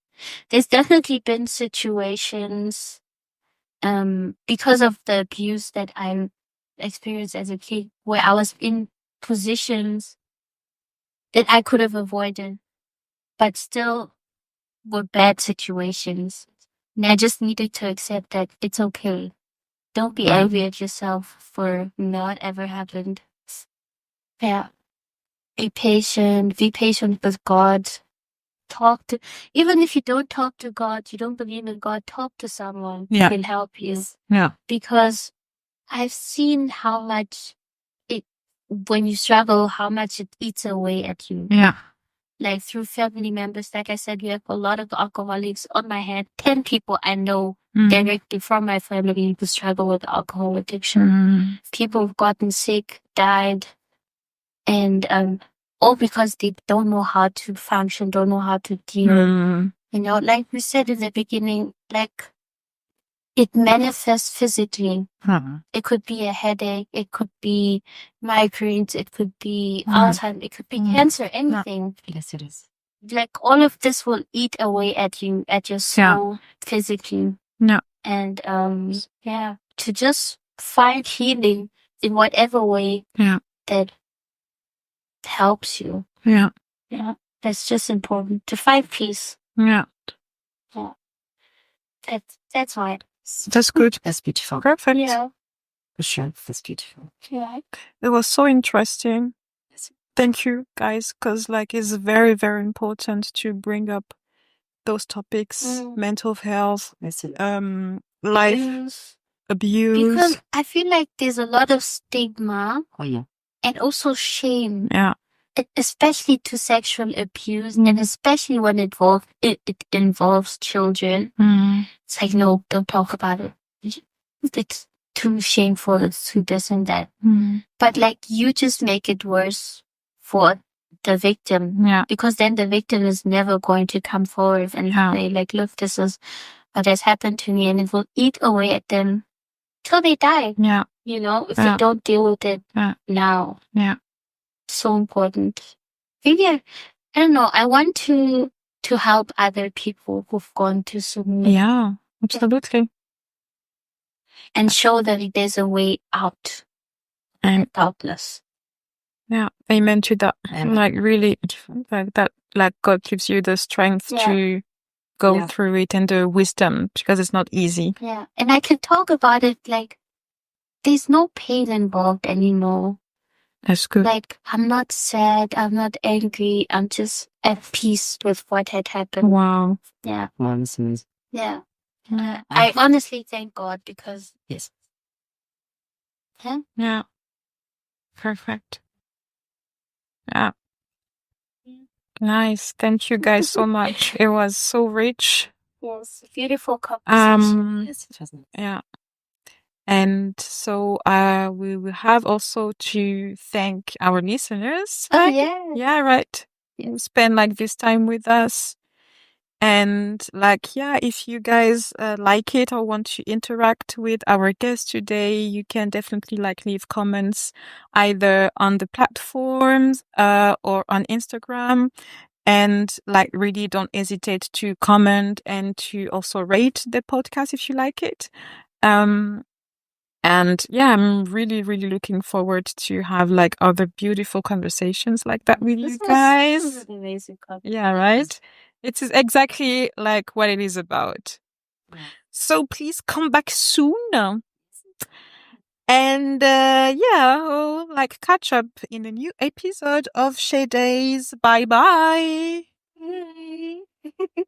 There's definitely been situations, because of the abuse that I experienced as a kid, where I was in positions that I could have avoided, but still were bad situations. And I just needed to accept that it's okay. Don't be angry at yourself for not ever happened. Yeah. Be patient with God. Even if you don't talk to God, you don't believe in God, talk to someone who can help you. Yeah. Because I've seen how much when you struggle, how much it eats away at you. Yeah. Like through family members, like I said, we have a lot of alcoholics on my head. 10 people I know directly from my family who struggle with alcohol addiction. People who've gotten sick, died, and all because they don't know how to function, don't know how to deal. You know, like we said in the beginning, like it manifests physically. It could be a headache, it could be migraines, it could be Alzheimer's, it could be cancer, anything. Yes, it is. Like all of this will eat away at you, at your soul, physically. No. And to just find healing in whatever way that helps you. Yeah. Yeah. That's just important. To find peace. Yeah. Yeah. That's why. That's good. That's beautiful. Perfect. Yeah. For sure. That's beautiful. Yeah. It was so interesting. Thank you, guys, because like it's very, very important to bring up those topics: mental health, life, abuse. Because I feel like there's a lot of stigma. Oh yeah. And also shame. Yeah. Especially to sexual abuse, and especially when it involves children. It's like, no, don't talk about it. It's too shameful. It's too this and that. But like, you just make it worse for the victim. Yeah. Because then the victim is never going to come forward and say, like, look, this is what has happened to me, and it will eat away at them till they die. Yeah. You know, if they don't deal with it now. Yeah. So important. Maybe I don't know. I want to help other people who've gone through so many. Yeah, absolutely. And show that there's a way out. And doubtless. Yeah, amen to that. And like really, like that, like God gives you the strength to go through it and the wisdom, because it's not easy. Yeah, and I can talk about it like there's no pain involved anymore. That's good. Like, I'm not sad, I'm not angry, I'm just at peace with what had happened. Wow. Yeah. Wow, that's amazing. Yeah. I honestly thank God because... Yes. Huh? Yeah. Perfect. Yeah. Nice. Thank you guys so much. It was so rich. Yes. Beautiful conversation. Yes, it was nice. Yeah. And so we will have also to thank our listeners. Oh, yeah. Yeah, right. You spend like this time with us. And like, yeah, if you guys like it or want to interact with our guest today, you can definitely like leave comments either on the platforms or on Instagram. And like, really don't hesitate to comment and to also rate the podcast if you like it. And yeah, I'm really, really looking forward to have like other beautiful conversations like that with you guys. This is an amazing conversation. Yeah, right? It is exactly like what it is about. Yeah. So please come back soon. And yeah, we'll like catch up in a new episode of Shea Days. Bye bye. Bye.